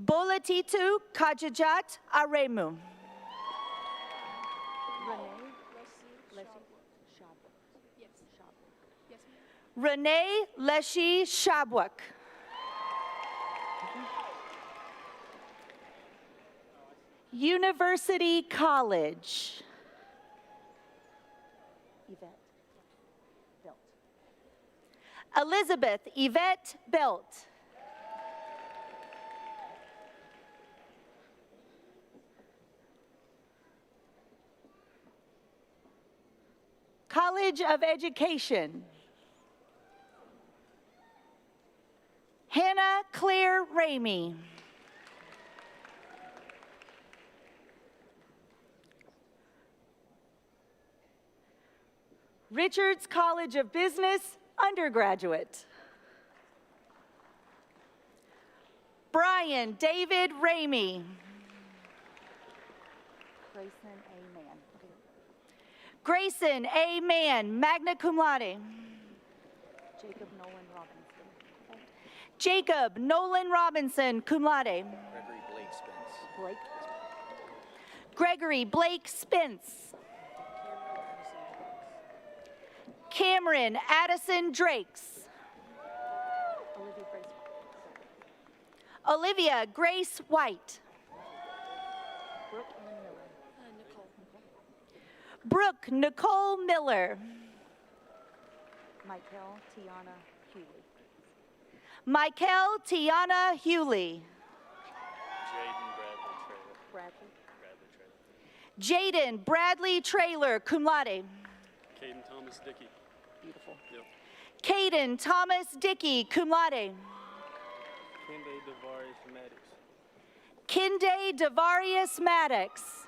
Bolatitu Kajajat Aremu. Renee Leshy Shabwak. University College. Yvette. Elizabeth Yvette Belt. College of Education. Hannah Claire Ramey. Richards College of Business, undergraduate. Brian David Ramey. Grayson A. Mann. Grayson A. Mann, magna cum laude. Jacob Nolan Robinson. Jacob Nolan Robinson, cum laude. Gregory Blake Spence. Blake. Gregory Blake Spence. Cameron Addison Drakes. Olivia Grace White. Brooke Nicole Miller. Michael Tiana Hewley. Michael Tiana Hewley. Jaden Bradley Trailer, cum laude. Caden Thomas Dickey. Beautiful. Yep. Caden Thomas Dickey, cum laude. Kende Devarius Maddox. Kende Devarius Maddox.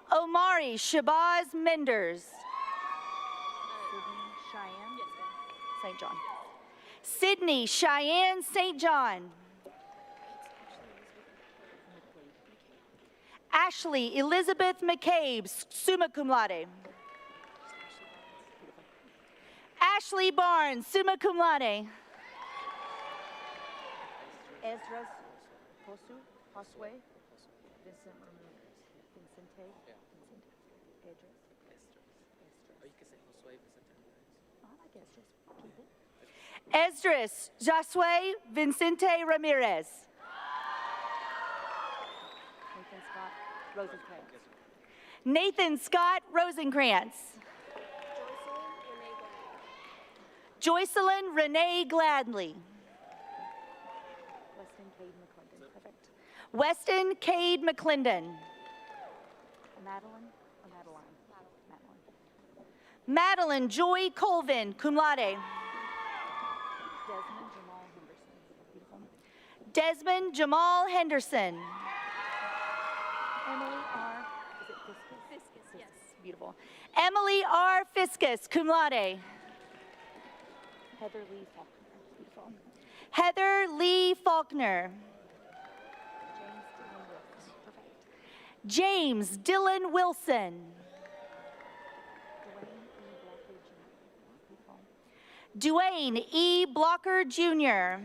Omari Shabazz Menders. St. John. Sydney Cheyenne St. John. Ashley Elizabeth McCabe, summa cum laude. Ashley Barnes, summa cum laude. Esdras Josu, Josue, Vincent Ramirez, Vincente, Edras. Or you could say Josue Vicente. I like Esdras. Keep it. Esdras Josue Vincente Ramirez. Nathan Scott Rosencrantz. Joycelyn Renee Gladley. Weston Cade McClendon. Perfect. Weston Cade McClendon. Madeline or Madeline? Madeline Joy Colvin, cum laude. Desmond Jamal Henderson. Beautiful. Desmond Jamal Henderson. Emily R. Is it Fiscus? Fiscus, yes. Beautiful. Emily R. Fiscus, cum laude. Heather Lee Faulkner. Beautiful. Heather Lee Faulkner. James Dylan Wilson. Dwayne E. Blocker Jr.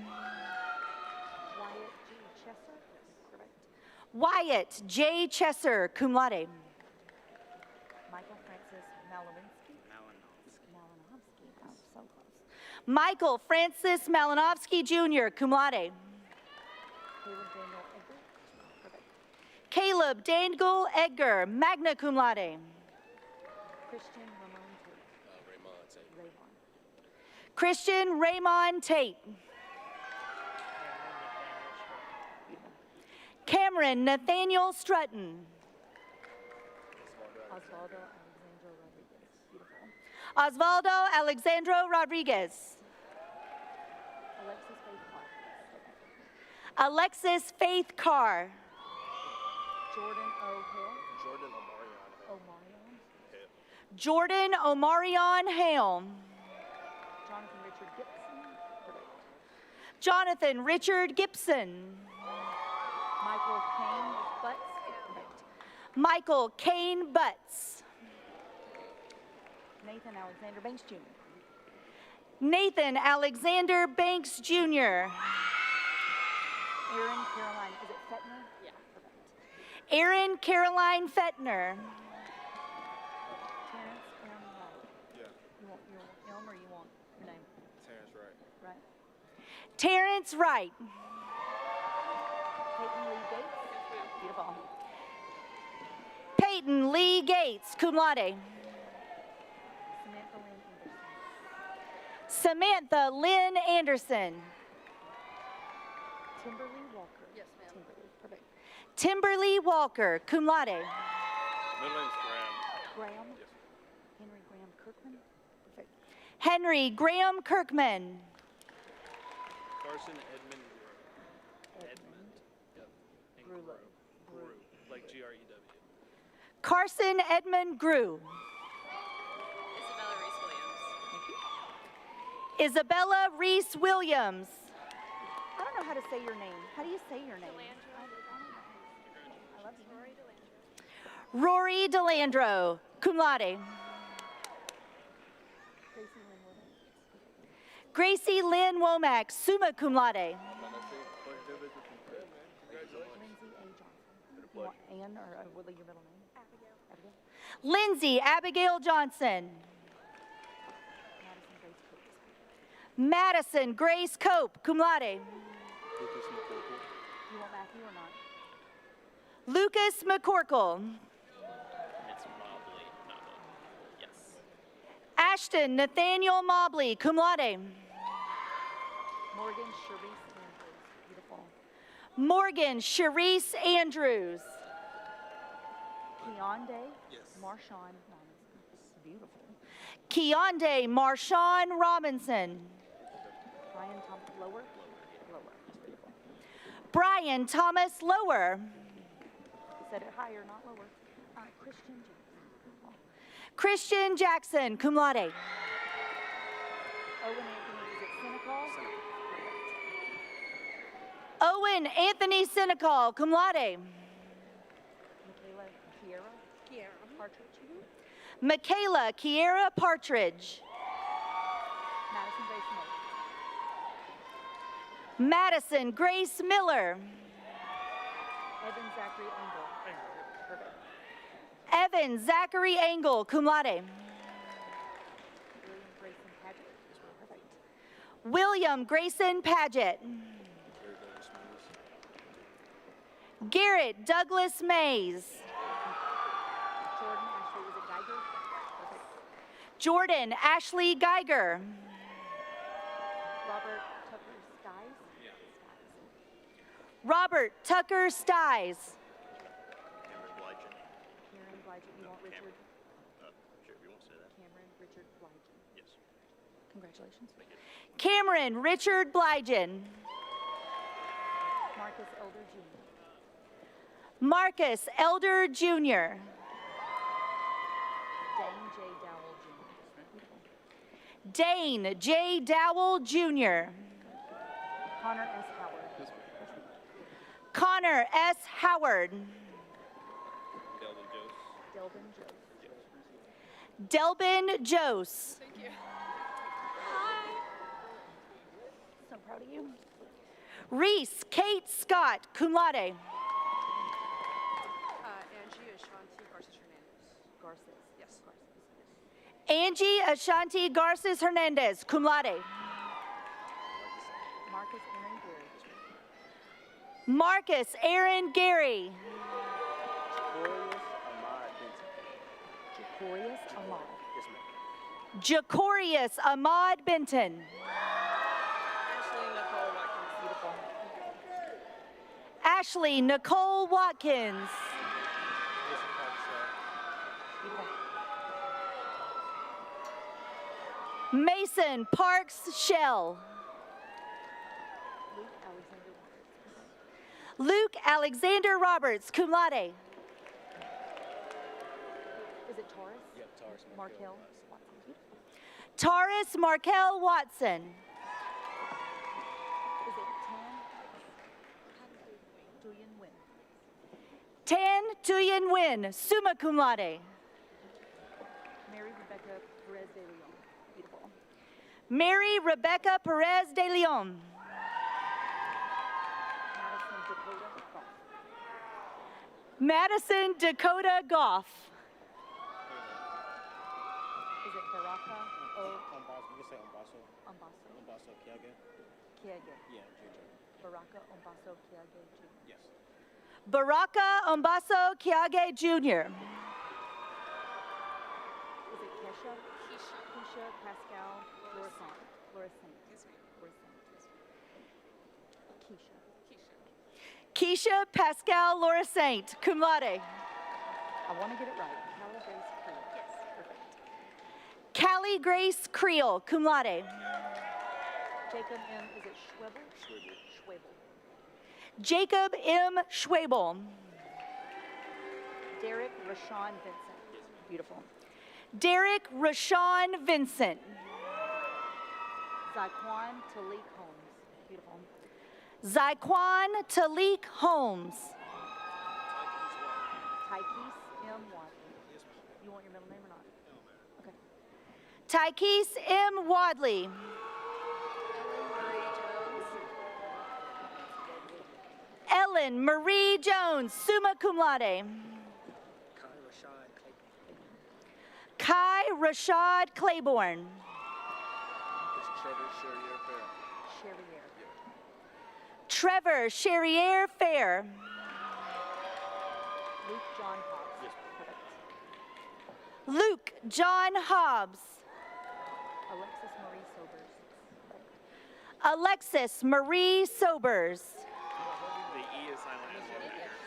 Wyatt J. Chesser, cum laude. Michael Francis Malinowski. Oh, so close. Michael Francis Malinowski Jr., cum laude. Caleb Dangle Edgar, magna cum laude. Christian Ramon Tate. Christian Raymond Tate. Cameron Nathaniel Strutton. Osvaldo Alexandro Rodriguez. Alexis Faith Carr. Jordan O. Hill. Jordan Omarion Hale. Jonathan Richard Gibson. Michael Kane Butts. Michael Kane Butts. Nathan Alexander Banks Jr. Nathan Alexander Banks Jr. Erin Caroline, is it Fettner? Yeah. Perfect. Erin Caroline Fettner. Terrence M. Wright. Yeah. You want your name or you want your name? Terrence Wright. Right. Terrence Wright. Peyton Lee Gates. Beautiful. Peyton Lee Gates, cum laude. Samantha Lynn Anderson. Timberly Walker. Yes, ma'am. Timberly, perfect. Timberly Walker, cum laude. Middle name's Graham. Graham. Yes. Henry Graham Kirkman. Perfect. Henry Graham Kirkman. Carson Edmund Grew. Edmund. Yep. And Grew. Grew. Like Grew. Carson Edmund Grew. Isabella Reese Williams. Isabella Reese Williams. I don't know how to say your name. How do you say your name? I love you. Rory Delandro, cum laude. Gracie Lynn Womack, summa cum laude. Lindsay A. Johnson. Ann, or we'll leave your middle name. Abigail. Lindsay Abigail Johnson. Madison Grace Cope, cum laude. You want Matthew or not? Lucas McCorkle. It's Mobley, not Mobley. Yes. Ashton Nathaniel Mobley, cum laude. Morgan Sharice Andrews. Beautiful. Morgan Sharice Andrews. Keonde. Yes. Marshawn Robinson. Beautiful. Keonde Marshawn Robinson. Brian Thomas Lower. Brian Thomas Lower. Said it higher, not lower. Christian Jackson. Christian Jackson, cum laude. Owen Anthony, is it Senecal? Owen Anthony Senecal, cum laude. Michaela Kiera Partridge. Michaela Kiera Partridge. Madison Grace Miller. Madison Grace Miller. Evan Zachary Engel. Perfect. Evan Zachary Engel, cum laude. William Grayson Paget. Perfect. William Grayson Paget. Garrett Douglas Mays. Jordan Ashley, was it Geiger? Perfect. Jordan Ashley Geiger. Robert Tucker Stiles. Robert Tucker Stiles. Cameron Bligent. You want Richard? Sure, if you want to say that. Cameron Richard Bligent. Yes. Congratulations. Thank you. Cameron Richard Blygen. Marcus Elder Jr. Marcus Elder Jr. Dane J. Dowell Jr. Dane J. Dowell Jr. Connor S. Howard. Connor S. Howard. Delvin Jost. Delbin Jose. Thank you. So proud of you. Reese Kate Scott, cum laude. Angie Ashanti Garces Hernandez. Garces. Yes. Angie Ashanti Garces Hernandez, cum laude. Marcus Aaron Gary. Marcus Aaron Gary. Jacorius Ahmad. Yes, ma'am. Jacorius Ahmad Benton. Ashley Nicole Watkins. Ashley Nicole Watkins. Mason Parks Shell. Luke Alexander Roberts, cum laude. Is it Taurus? Yep, Taurus. Markel. Taurus Markel Watson. Is it Tan Tuyen Nguyen, summa cum laude. Mary Rebecca Perez de Leon. Beautiful. Mary Rebecca Perez de Leon. Madison Dakota Goff. Madison Dakota Goff. Is it Baraka O? You can say Ombaso. Umbaso. Ombaso Kiage. Kiage. Yeah, JJ. Baraka Umbaso Kiage Jr. Yes. Baraka Umbaso Kiage Jr. Is it Kesha? Keisha Pascal Lorison. Keisha Pascal Laura Saint, cum laude. I want to get it right. Callie Grace Creel. Yes, perfect. Callie Grace Creel, cum laude. Jacob M. Is it Schwebel? Schwebel. Jacob M. Schwabel. Derek Rashawn Vincent. Beautiful. Derek Rashawn Vincent. Zyquan Talik Holmes. Beautiful. Zyquan Talik Holmes. Tykees M. Wadley. You want your middle name or not? Okay. Tykees M. Wadley. Ellen Marie Jones, summa cum laude. Kai Rashad Claiborne. Trevor Cherriere Fair. Luke John Hobbs. Perfect. Luke John Hobbs. Alexis Marie Sobers. Alexis Marie Sobers. The E is silent,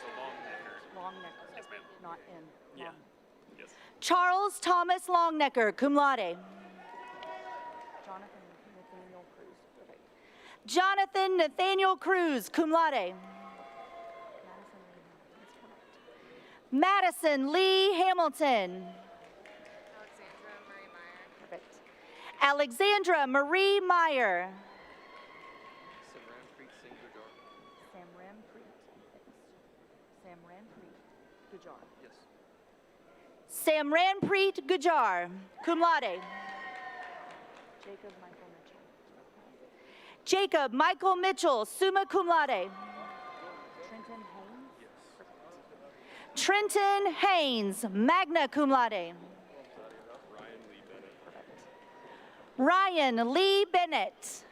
so long necker. Long necker. Yes, ma'am. Not N. Yeah. Long. Yes. Charles Thomas Longnecker, cum laude. Jonathan Nathaniel Cruz. Perfect. Jonathan Nathaniel Cruz, cum laude. Madison Lee Hamilton. Perfect. Alexandra Marie Meyer. Samranpreet Gujar. Yes. Samranpreet Gujar, cum laude. Jacob Michael Mitchell. Jacob Michael Mitchell, summa cum laude. Trenton Haynes. Yes. Trenton Haynes, magna cum laude. Ryan Lee Bennett.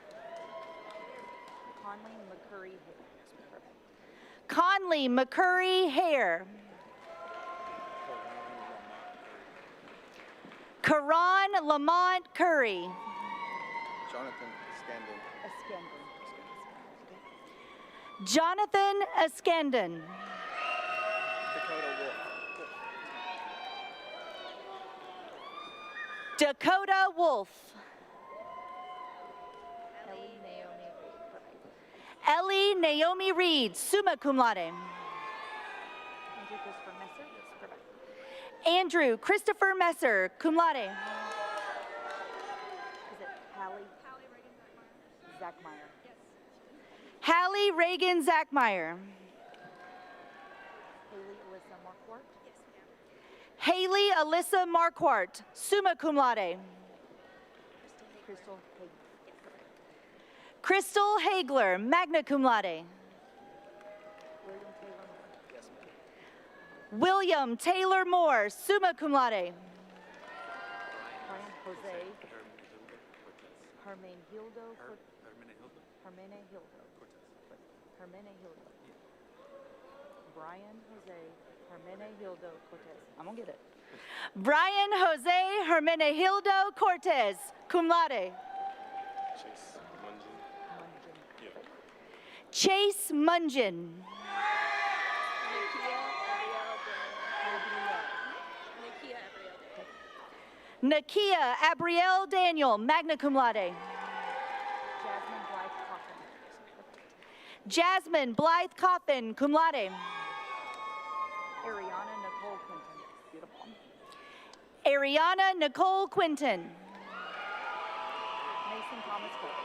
Conley McCurry Hare. Perfect. Conley McCurry Hare. Karan Lamont Curry. Jonathan Scandon. Escandon. Jonathan Escandon. Dakota Wolf. Dakota Wolf. Ellie Naomi Reed. Perfect. Ellie Naomi Reed, summa cum laude. Andrew Christopher Messer. Yes, perfect. Andrew Christopher Messer, cum laude. Is it Hallie? Hallie Reagan Zachmeyer. Yes. Hallie Reagan Zachmeyer. Haley Alyssa Marquardt. Yes, ma'am. Haley Alyssa Marquardt, summa cum laude. Crystal Haig. Crystal Hagler, magna cum laude. William Taylor Moore. William Taylor Moore, summa cum laude. Brian Jose. Hermenegildo. Brian Jose Hermenegildo Cortez. I'm gonna get it. Brian Jose Hermenegildo Cortez, cum laude. Chase Mungeon. Yeah. Chase Mungeon. Nakia Abrielle Daniel, magna cum laude. Jasmine Blythe Coffin. Jasmine Blythe Coffin, cum laude. Ariana Nicole Quinton. Beautiful. Ariana Nicole Quinton. Mason Thomas Cole.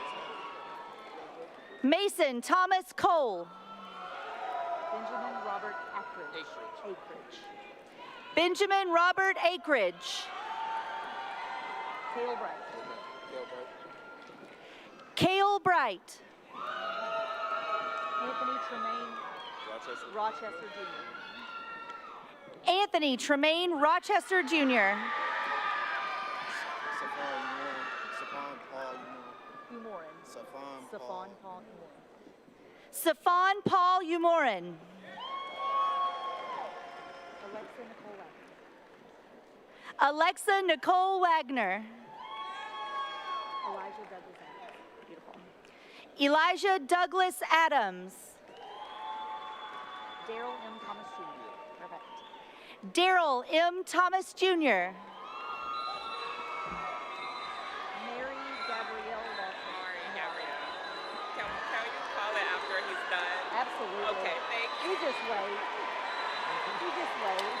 Mason Thomas Cole. Benjamin Robert Akridge. Benjamin Robert Akridge. Cale Bright. Cale Bright. Anthony Tremaine Rochester Jr. Anthony Tremaine Rochester Jr. Safon Paul Umorin. Safon Paul Umorin. Alexa Nicole Wagner. Alexa Nicole Wagner. Elijah Douglas Adams. Beautiful. Elijah Douglas Adams. Daryl M. Thomas Jr. Perfect. Daryl M. Thomas Jr. Mary Gabrielle Lawson. Mari Gabrielle. Can you call it after he's done? Absolutely. Okay, thank you. You just wait. You just wait.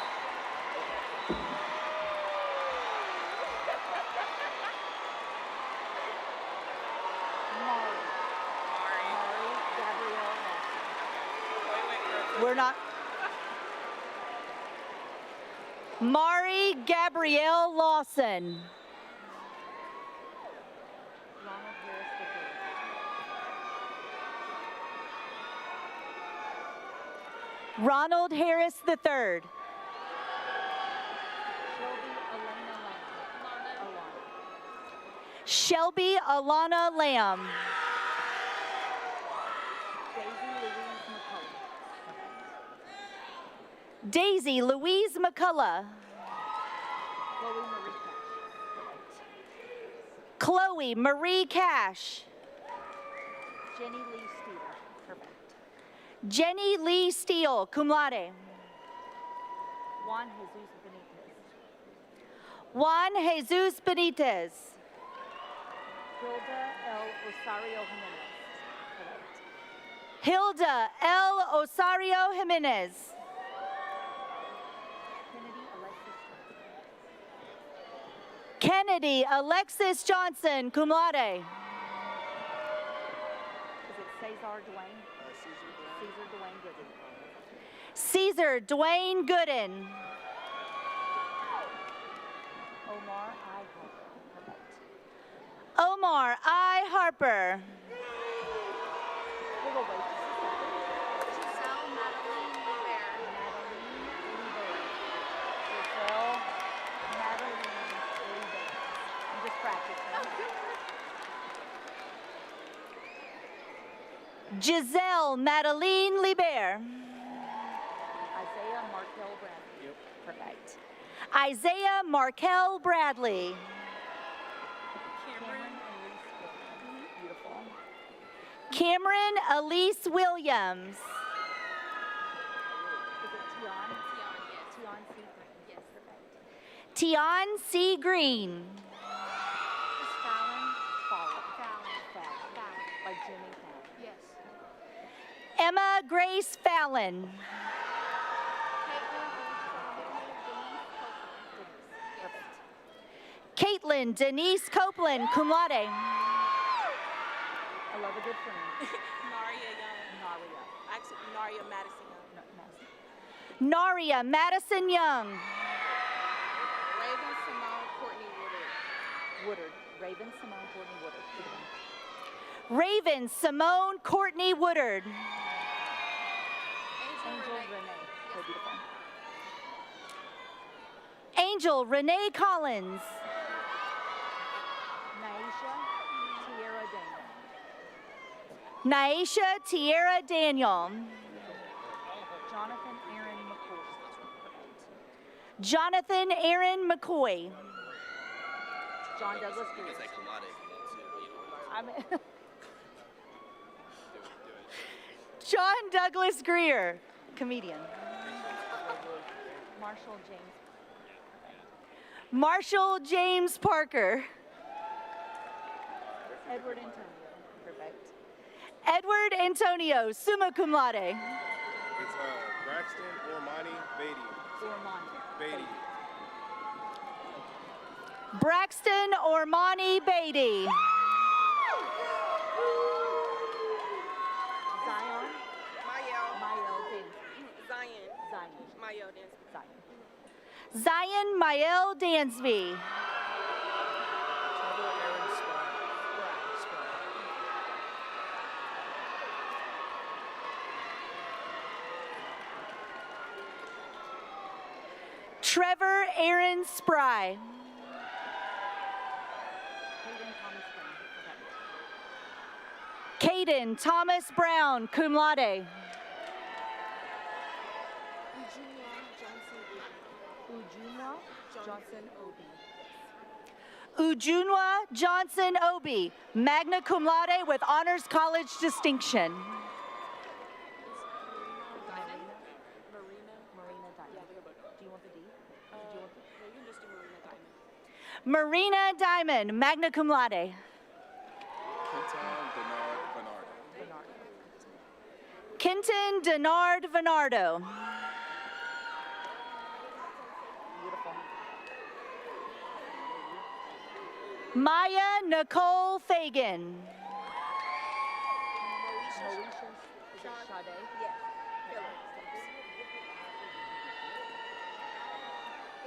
Mari Gabrielle Lawson. We're not. Mari Gabrielle Lawson. Ronald Harris III. Ronald Harris III. Shelby Elena Lamb. Shelby Alana Lamb. Daisy Louise McCullough. Daisy Louise McCullough. Chloe Marie Cash. Chloe Marie Cash. Jenny Lee Steele. Perfect. Jenny Lee Steele, cum laude. Juan Jesus Benitez. Juan Jesus Benitez. Hilda L. Osario Jimenez. Correct. Hilda L. Osario Jimenez. Kennedy Alexis. Kennedy Alexis Johnson, cum laude. Is it Cesar Dwayne? Caesar Dwayne Gooden. Caesar Dwayne Gooden. Omar I. Harper. Perfect. Omar I. Harper. We'll go wait just a second. Giselle Madeline Libert. Giselle Madeline Libert. I'm just practicing. Giselle Madeline Libert. Isaiah Markel Bradley. Yep. Perfect. Isaiah Markel Bradley. Cameron Elise. Beautiful. Cameron Elise Williams. Is it Tion? Tion C. Green. Yes, perfect. Tion C. Green. Is Fallon? Fallon. By Jimmy Fallon. Yes. Emma Grace Fallon. Caitlin Denise Copeland, cum laude. I love a good friend. Naria Young. Naria. Actually, Naria Madison Young. No, Madison. Naria Madison Young. Raven Simone Courtney Woodard. Woodard. Raven Simone Courtney Woodard. Good one. Raven Simone Courtney Woodard. Angel Renee. So beautiful. Angel Renee Collins. Naisha Tierra Daniel. Naisha Tierra Daniel. Jonathan Aaron McCoy. Jonathan Aaron McCoy. John Douglas Greer. I mean, John Douglas Greer, comedian. Marshall James. Marshall James Parker. Edward Antonio. Perfect. Edward Antonio, summa cum laude. It's Braxton Ormani Beatty. Ormani. Beatty. Braxton Ormani Beatty. Zion. Mayel. Mayel Dansby. Zion. Zion. Mayel Dansby. Zion. Zion Mael Dansby. Trevor Aaron Spry. Trevor Aaron Spry. Caden Thomas Brown. Caden Thomas Brown, Perfect. cum laude. Ujunwa Johnson Obi. Ujunwa Johnson Obi, magna cum laude with honors college distinction. Marina Diamond, magna cum laude. Kenton Denard Venardo. Maya Nicole Fagan.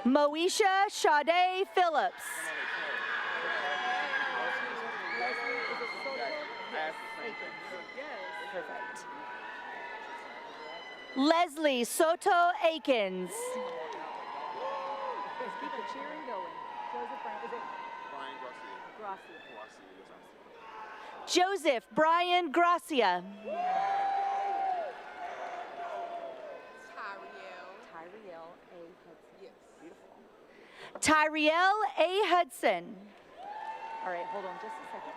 Moesha Sade Phillips. Perfect. Leslie Soto Akins. Keep the cheering going. Joseph Bryan, is it? Brian Gracia. Joseph Brian Gracia. Tyriel A. Hudson. Yes. Beautiful. Tyriel A. Hudson. All right, hold on just a second.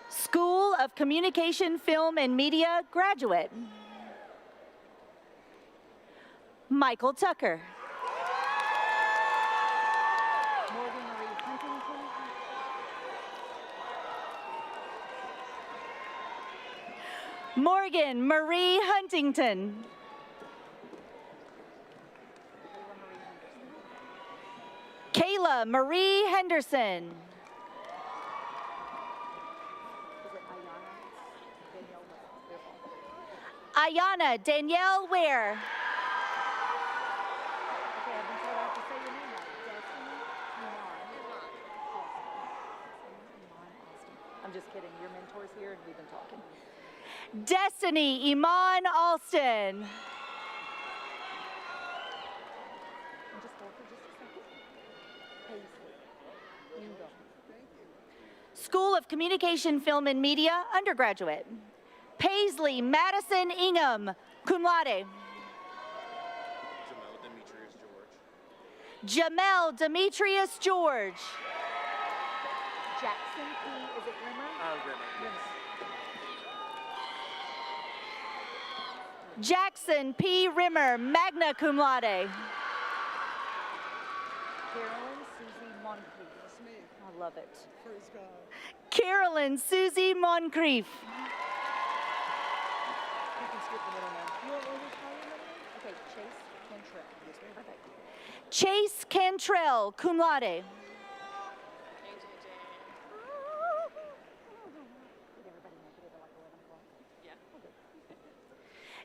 School of Communication, Film, and Media graduate. Michael Tucker. Morgan Marie Huntington. Morgan Marie Huntington. Kayla Marie Henderson. Ayana Danielle Ware. Okay, I've been told I have to say your name right. I'm just kidding. Your mentor's here and we've been talking. Destiny Iman Alston. And just hold for just a second. Paisley. Ingo. School of Communication, Film, and Media undergraduate. Paisley Madison Ingham, cum laude. Jamel Demetrius George. Jackson P. Is it Rimmer? Rimmer. Jackson P. Rimmer, magna cum laude. Carolyn Susie Moncrief. That's me. I love it. Praise God. Carolyn Susie Moncrief. You can skip the middle name. You want me to call your middle name? Okay, Chase Cantrell. Yes, ma'am. Perfect. Chase Cantrell, cum laude.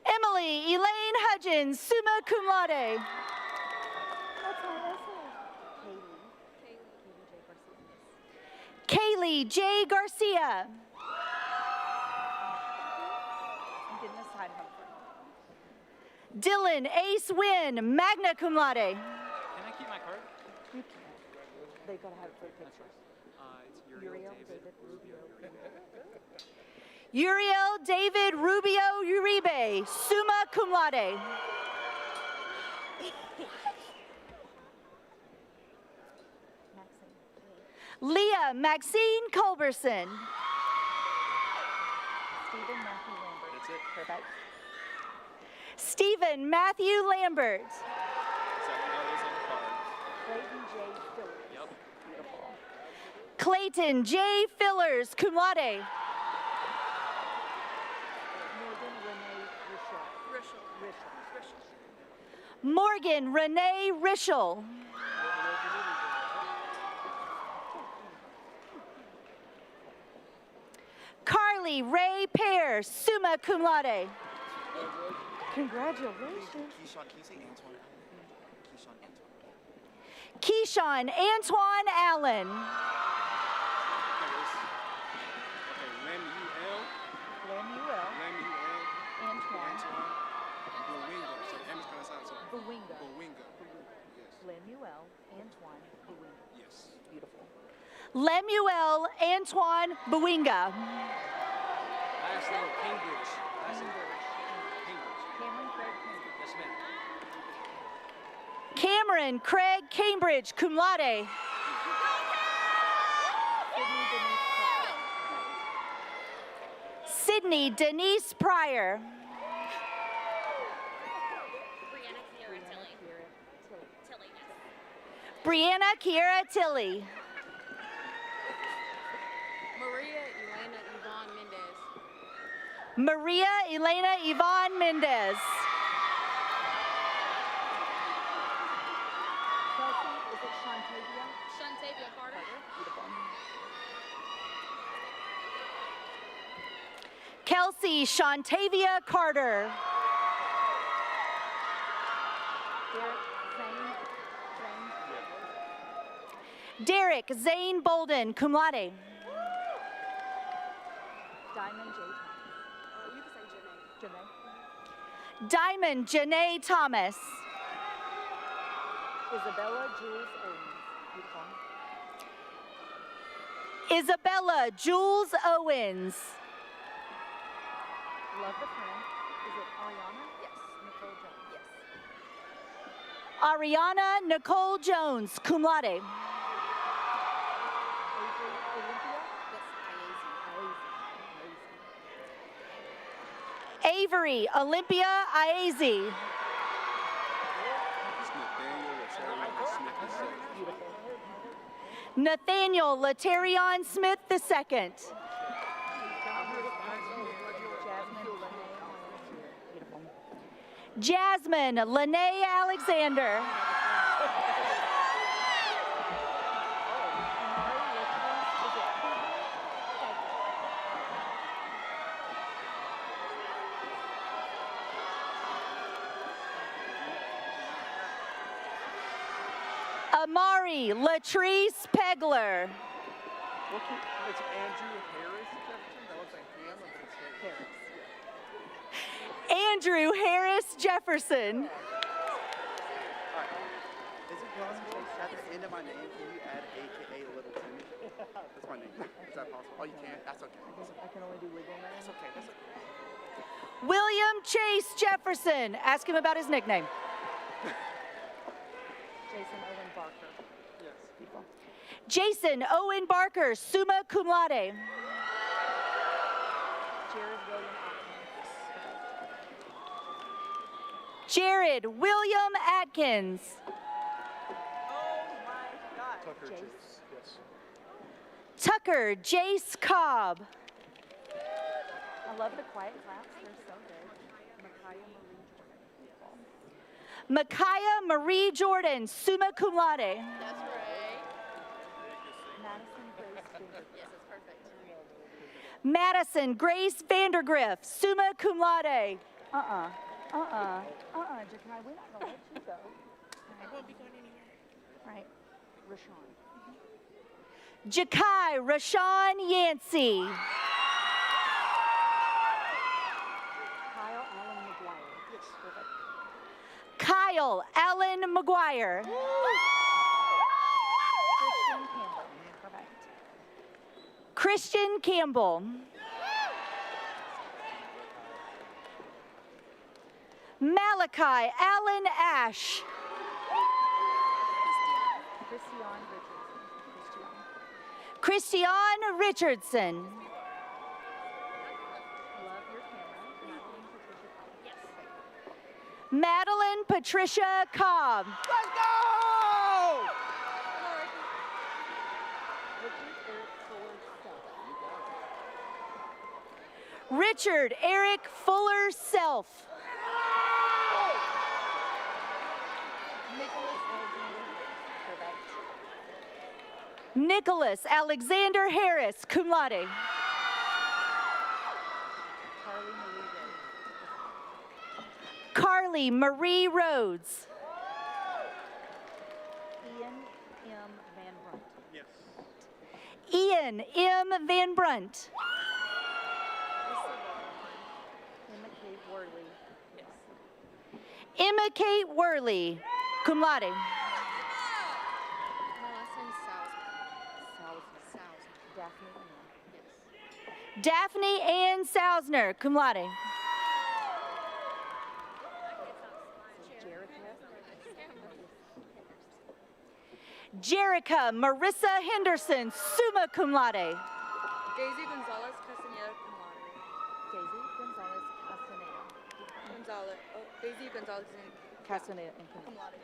Emily Elaine Hudgens, summa cum laude. That's all. Kaylee J. Garcia. I'm getting a side humper. Dylan Ace Wynn, magna cum laude. Can I keep my card? You can. They've got to have it for the pictures. It's Uriel David Rubio. Uriel David Rubio Uribe, summa cum laude. Leah Maxine Culberson. Stephen Matthew Lambert. That's it. Perfect. Stephen Matthew Lambert. Clayton J. Phillips. Yep. Beautiful. Clayton J. Fillers, cum laude. Morgan Renee Rischel. Morgan Renee Rischel. Carly Ray Pear, summa cum laude. Congratulations. Keyshawn Antoine Allen. Lemuel. Antoine. Bawinga. Lemuel Antoine Bawinga. Yes. Beautiful. Lemuel Antoine Bawinga. Last name Cambridge. Cameron Craig Cambridge. Yes, ma'am. Cameron Craig Cambridge, cum laude. Sydney Denise Pryor. Brianna Kiera Tilley. Maria Elena Yvonne Mendez. Maria Elena Yvonne Mendez. Is it Shantavia? Shantavia Carter. Kelsey Shantavia Carter. Derek Zane Bolden, cum laude. Diamond J. You can say Janae. Diamond Janae Thomas. Isabella Jules Owens. Beautiful. Isabella Jules Owens. Love the friend. Is it Ariana? Yes. Nicole Jones. Yes. Ariana Nicole Jones, cum laude. Avery Olympia Iazi. Nathaniel Latarion Smith II. Jasmine Lene Alexander. Amari Latrice Pegler. It's Andrew Harris Jefferson. That looks like him, but it's Harris. Andrew Harris Jefferson. Is it possible at the end of my name, can you add AKA Little Timmy? That's my name. Is that possible? Oh, you can't? That's okay. I can only do legal names. That's okay. That's okay. William Chase Jefferson. Ask him about his nickname. Jason Owen Barker. Yes. Beautiful. Jason Owen Barker, summa cum laude. Jared William Atkins. Jared William Atkins. Oh my God. Tucker Jace. Jace. Yes. Tucker Jace Cobb. I love the quiet claps. They're so good. Micaiah Marie Jordan, summa cum laude. That's right. Madison Grace Finger. Yes, that's perfect. Madison Grace Vandergriff, summa cum laude. Jakai, we're not gonna let you go. I won't be going anywhere. All right, Rashawn. Jakai Rashawn Yancey. Kyle Allen McGuire. Yes, perfect. Kyle Allen McGuire. Christian Campbell. Perfect. Christian Campbell. Malachi Allen Ash. Christian Richardson. Christian Richardson. Love your camera. Madeline Patricia Cobb. Let's go! Richard Eric Fuller Self. Nicholas Alexander Harris, cum laude. Carly Marie Rhodes. Ian M. Van Brunt. Yes. Ian M. Van Brunt. Emma Kate Worley. Yes. Emma Kate Worley, cum laude. My last name's Salzman. Daphne Ann. Yes. Daphne Ann Sausner, cum laude. Jareth Hess. Jerica Marissa Henderson, summa cum laude. Daisy Gonzalez Castaneda, cum laude. Daisy Gonzalez Castaneda. Daisy Gonzalez Castaneda and cum cum laude.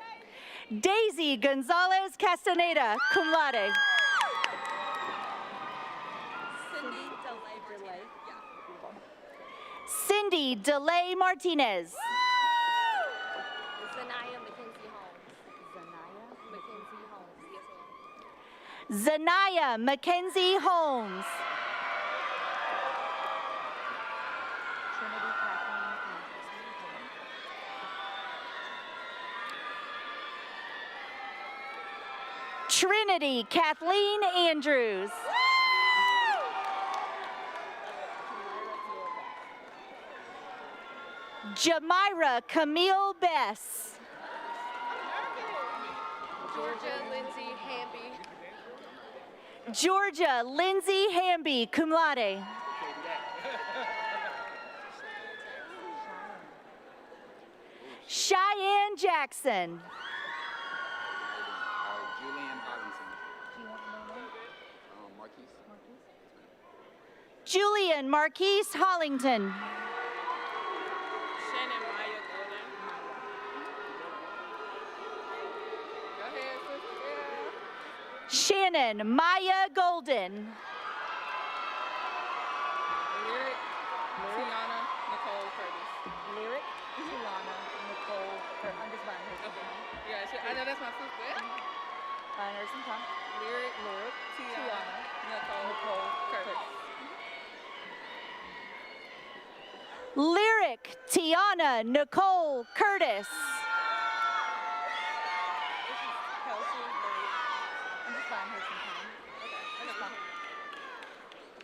Daisy Gonzalez Castaneda, cum laude. Cindy DeLay Martinez. Cindy DeLay Martinez. Zanaya Mackenzie Holmes. Zanaya Mackenzie Holmes. Trinity Kathleen Andrews. Trinity Kathleen Andrews. Jamira Camille Bess. Georgia Lindsay Hamby. Georgia Lindsay Hamby, cum laude. Cheyenne Jackson. Julian Robinson. Marquise. Julian Marquise Hollington. Shannon Maya Golden. Go ahead, sister. Shannon Maya Golden. Lyric Tiana Nicole Curtis. Lyric Tiana Nicole Curtis. I'm just buying her some time. Yeah, I know that's my sister. Buying her some time. Lyric Tiana Nicole Curtis. Lyric Tiana Nicole Curtis.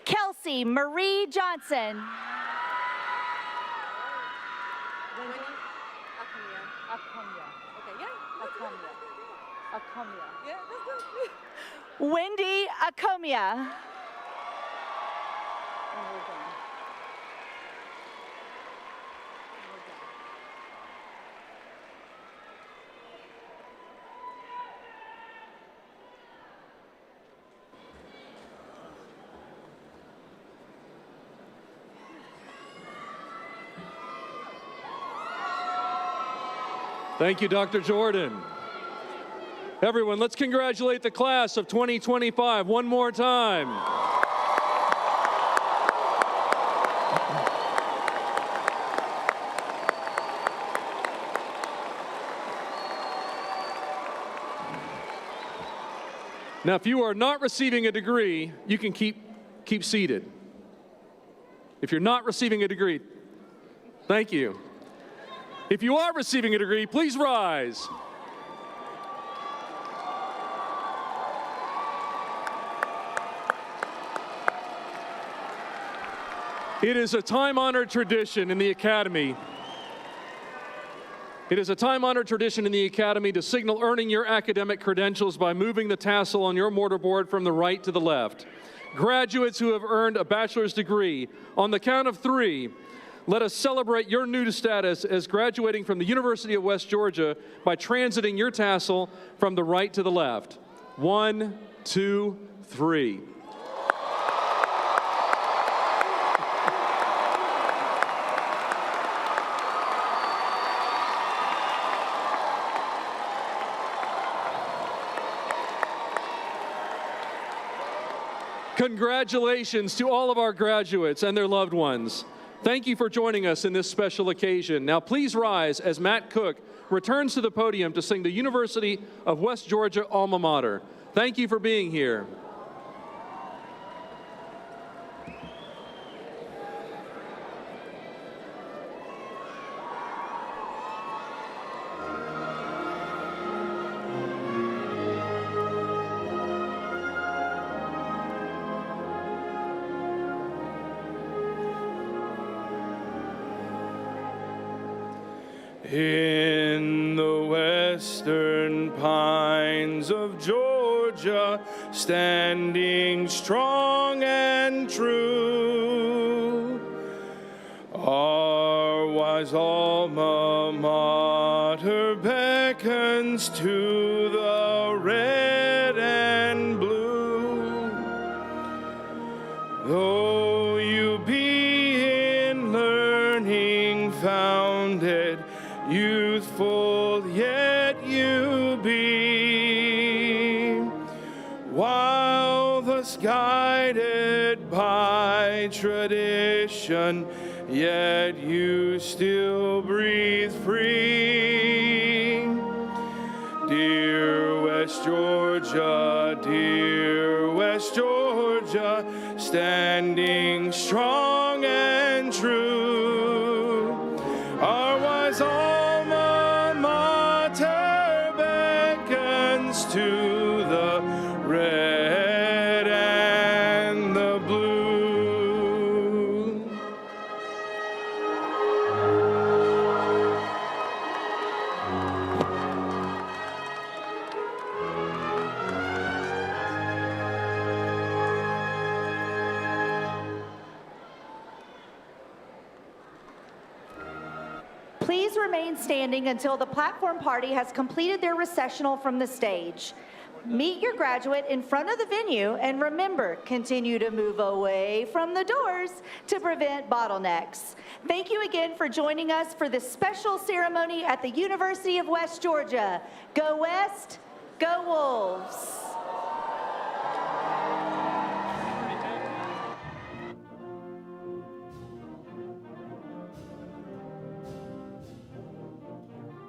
Kelsey Marie Johnson. Wendy Acomia. Thank you, Dr. Jordan. Everyone, let's congratulate the class of 2025 one more time. Now, if you are not receiving a degree, you can keep seated. If you're not receiving a degree, thank you. If you are receiving a degree, please rise. It is a time-honored tradition in the Academy. It is a time-honored tradition in the Academy to signal earning your academic credentials by moving the tassel on your mortarboard from the right to the left. Graduates who have earned a bachelor's degree, on the count of 3, let us celebrate your new status as graduating from the University of West Georgia by transiting your tassel from the right to the left. 1, 2, 3. Congratulations to all of our graduates and their loved ones. Thank you for joining us in this special occasion. Now please rise as Matt Cook returns to the podium to sing the University of West Georgia alma mater. Thank you for being here. In the western pines of Georgia, standing strong and true, our wise alma mater beckons to the red while thus guided by tradition, yet you still breathe free. Dear West Georgia, dear West Georgia, standing strong and true, our wise alma mater beckons to the red and the blue. Please remain standing until the platform party has completed their recessional from the stage. Meet your graduate in front of the venue, and remember, continue to move away from the doors to prevent bottlenecks. Thank you again for joining us for this special ceremony at the University of West Georgia. Go West, go Wolves.